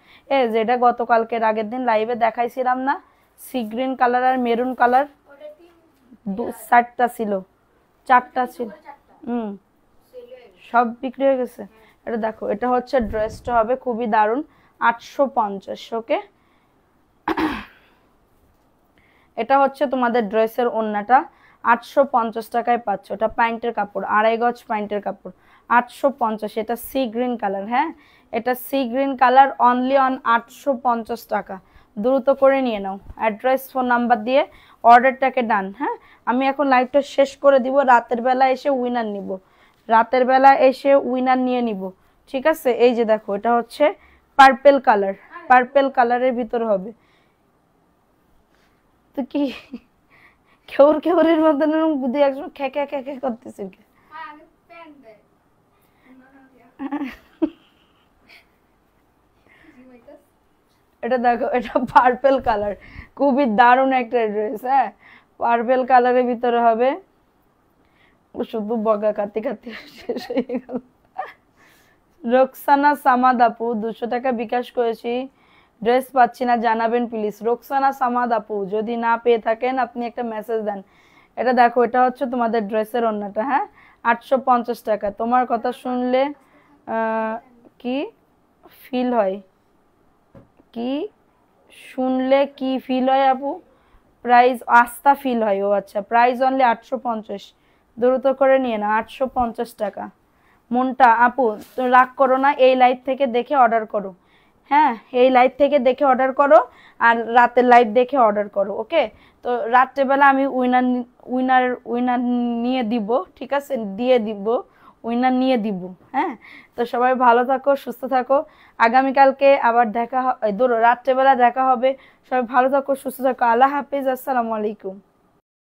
যেটা গতকালকের আগের দিন লাইভে দেখাইছিলাম না, সি গ্রিন কালার আর মেরুন কালার, 4টা ছিল, 4টা ছিল। সব বিক্রি হয়ে গেছে। এটা দেখো, এটা হচ্ছে ড্রেসটা হবে খুবই দারুণ, 850। ওকে, এটা হচ্ছে তোমাদের ড্রেসের ওড়নাটা, 850 টাকায় পাচ্ছ। এটা প্যান্টের কাপড়, 2.5 গজ প্যান্টের কাপড়, 850। এটা সি গ্রিন কালার, হ্যাঁ এটা sea green colour, only on 850 টাকা। দ্রুত করে নিয়ে নাও, অ্যাড্রেস ফোন নাম্বার দিয়ে অর্ডারটাকে ডান। হ্যাঁ, আমি এখন লাইভটা শেষ করে দিব, রাতের বেলা এসে উইনার নিব, রাতের বেলা এসে উইনার নিয়ে নিব, ঠিক আছে। এই যে দেখো, এটা হচ্ছে পার্পেল কালার, পার্পেল কালারের ভিতর হবে। তো কি কেউর কেউরের মতন বুদ্ধি একজন খেকে খেকে করতেছে। এটা দেখো, এটা পার্পেল কালার, খুবই দারুণ একটা ড্রেস। হ্যাঁ, পার্পেল কালারের ভিতরে হবে। শুধু বগা কাতে কাতে শেষ হয়ে গেল। রোকসানা সামাদ আপু 200 টাকা বিকাশ করেছি, ড্রেস পাচ্ছি না, জানাবেন প্লিজ। রোকসানা সামাদ আপু, যদি না পেয়ে থাকেন আপনি একটা মেসেজ দেন। এটা দেখো, এটা হচ্ছে তোমাদের ড্রেসের ওড়নাটা, হ্যাঁ 850 টাকা। তোমার কথা শুনলে কি ফিল হয়, কি শুনলে কি ফিল হয় আপু? প্রাইস আস্থা ফিল হয়। ও আচ্ছা, প্রাইস অনলি 850, দ্রুত করে নিয়ে না, 850 টাকা। মনটা আপু তো রাগ করো না, এই লাইভ থেকে দেখে অর্ডার করো। হ্যাঁ, এই লাইভ থেকে দেখে অর্ডার করো, আর রাতের লাইভ দেখে অর্ডার করো। ওকে, তো রাত্রেবেলা আমি উইনার উইনার উইনার নিয়ে দিব, ঠিক আছে, দিয়ে দিব, উইনার নিয়ে দিব। হ্যাঁ, তো সবাই ভালো থাকো, সুস্থ থাকো। আগামীকালকে আবার দেখা, রাত্রেবেলা দেখা হবে। সবাই ভালো থাকো, সুস্থ থাকো। আল্লাহ হাফিজ, আসসালামু আলাইকুম।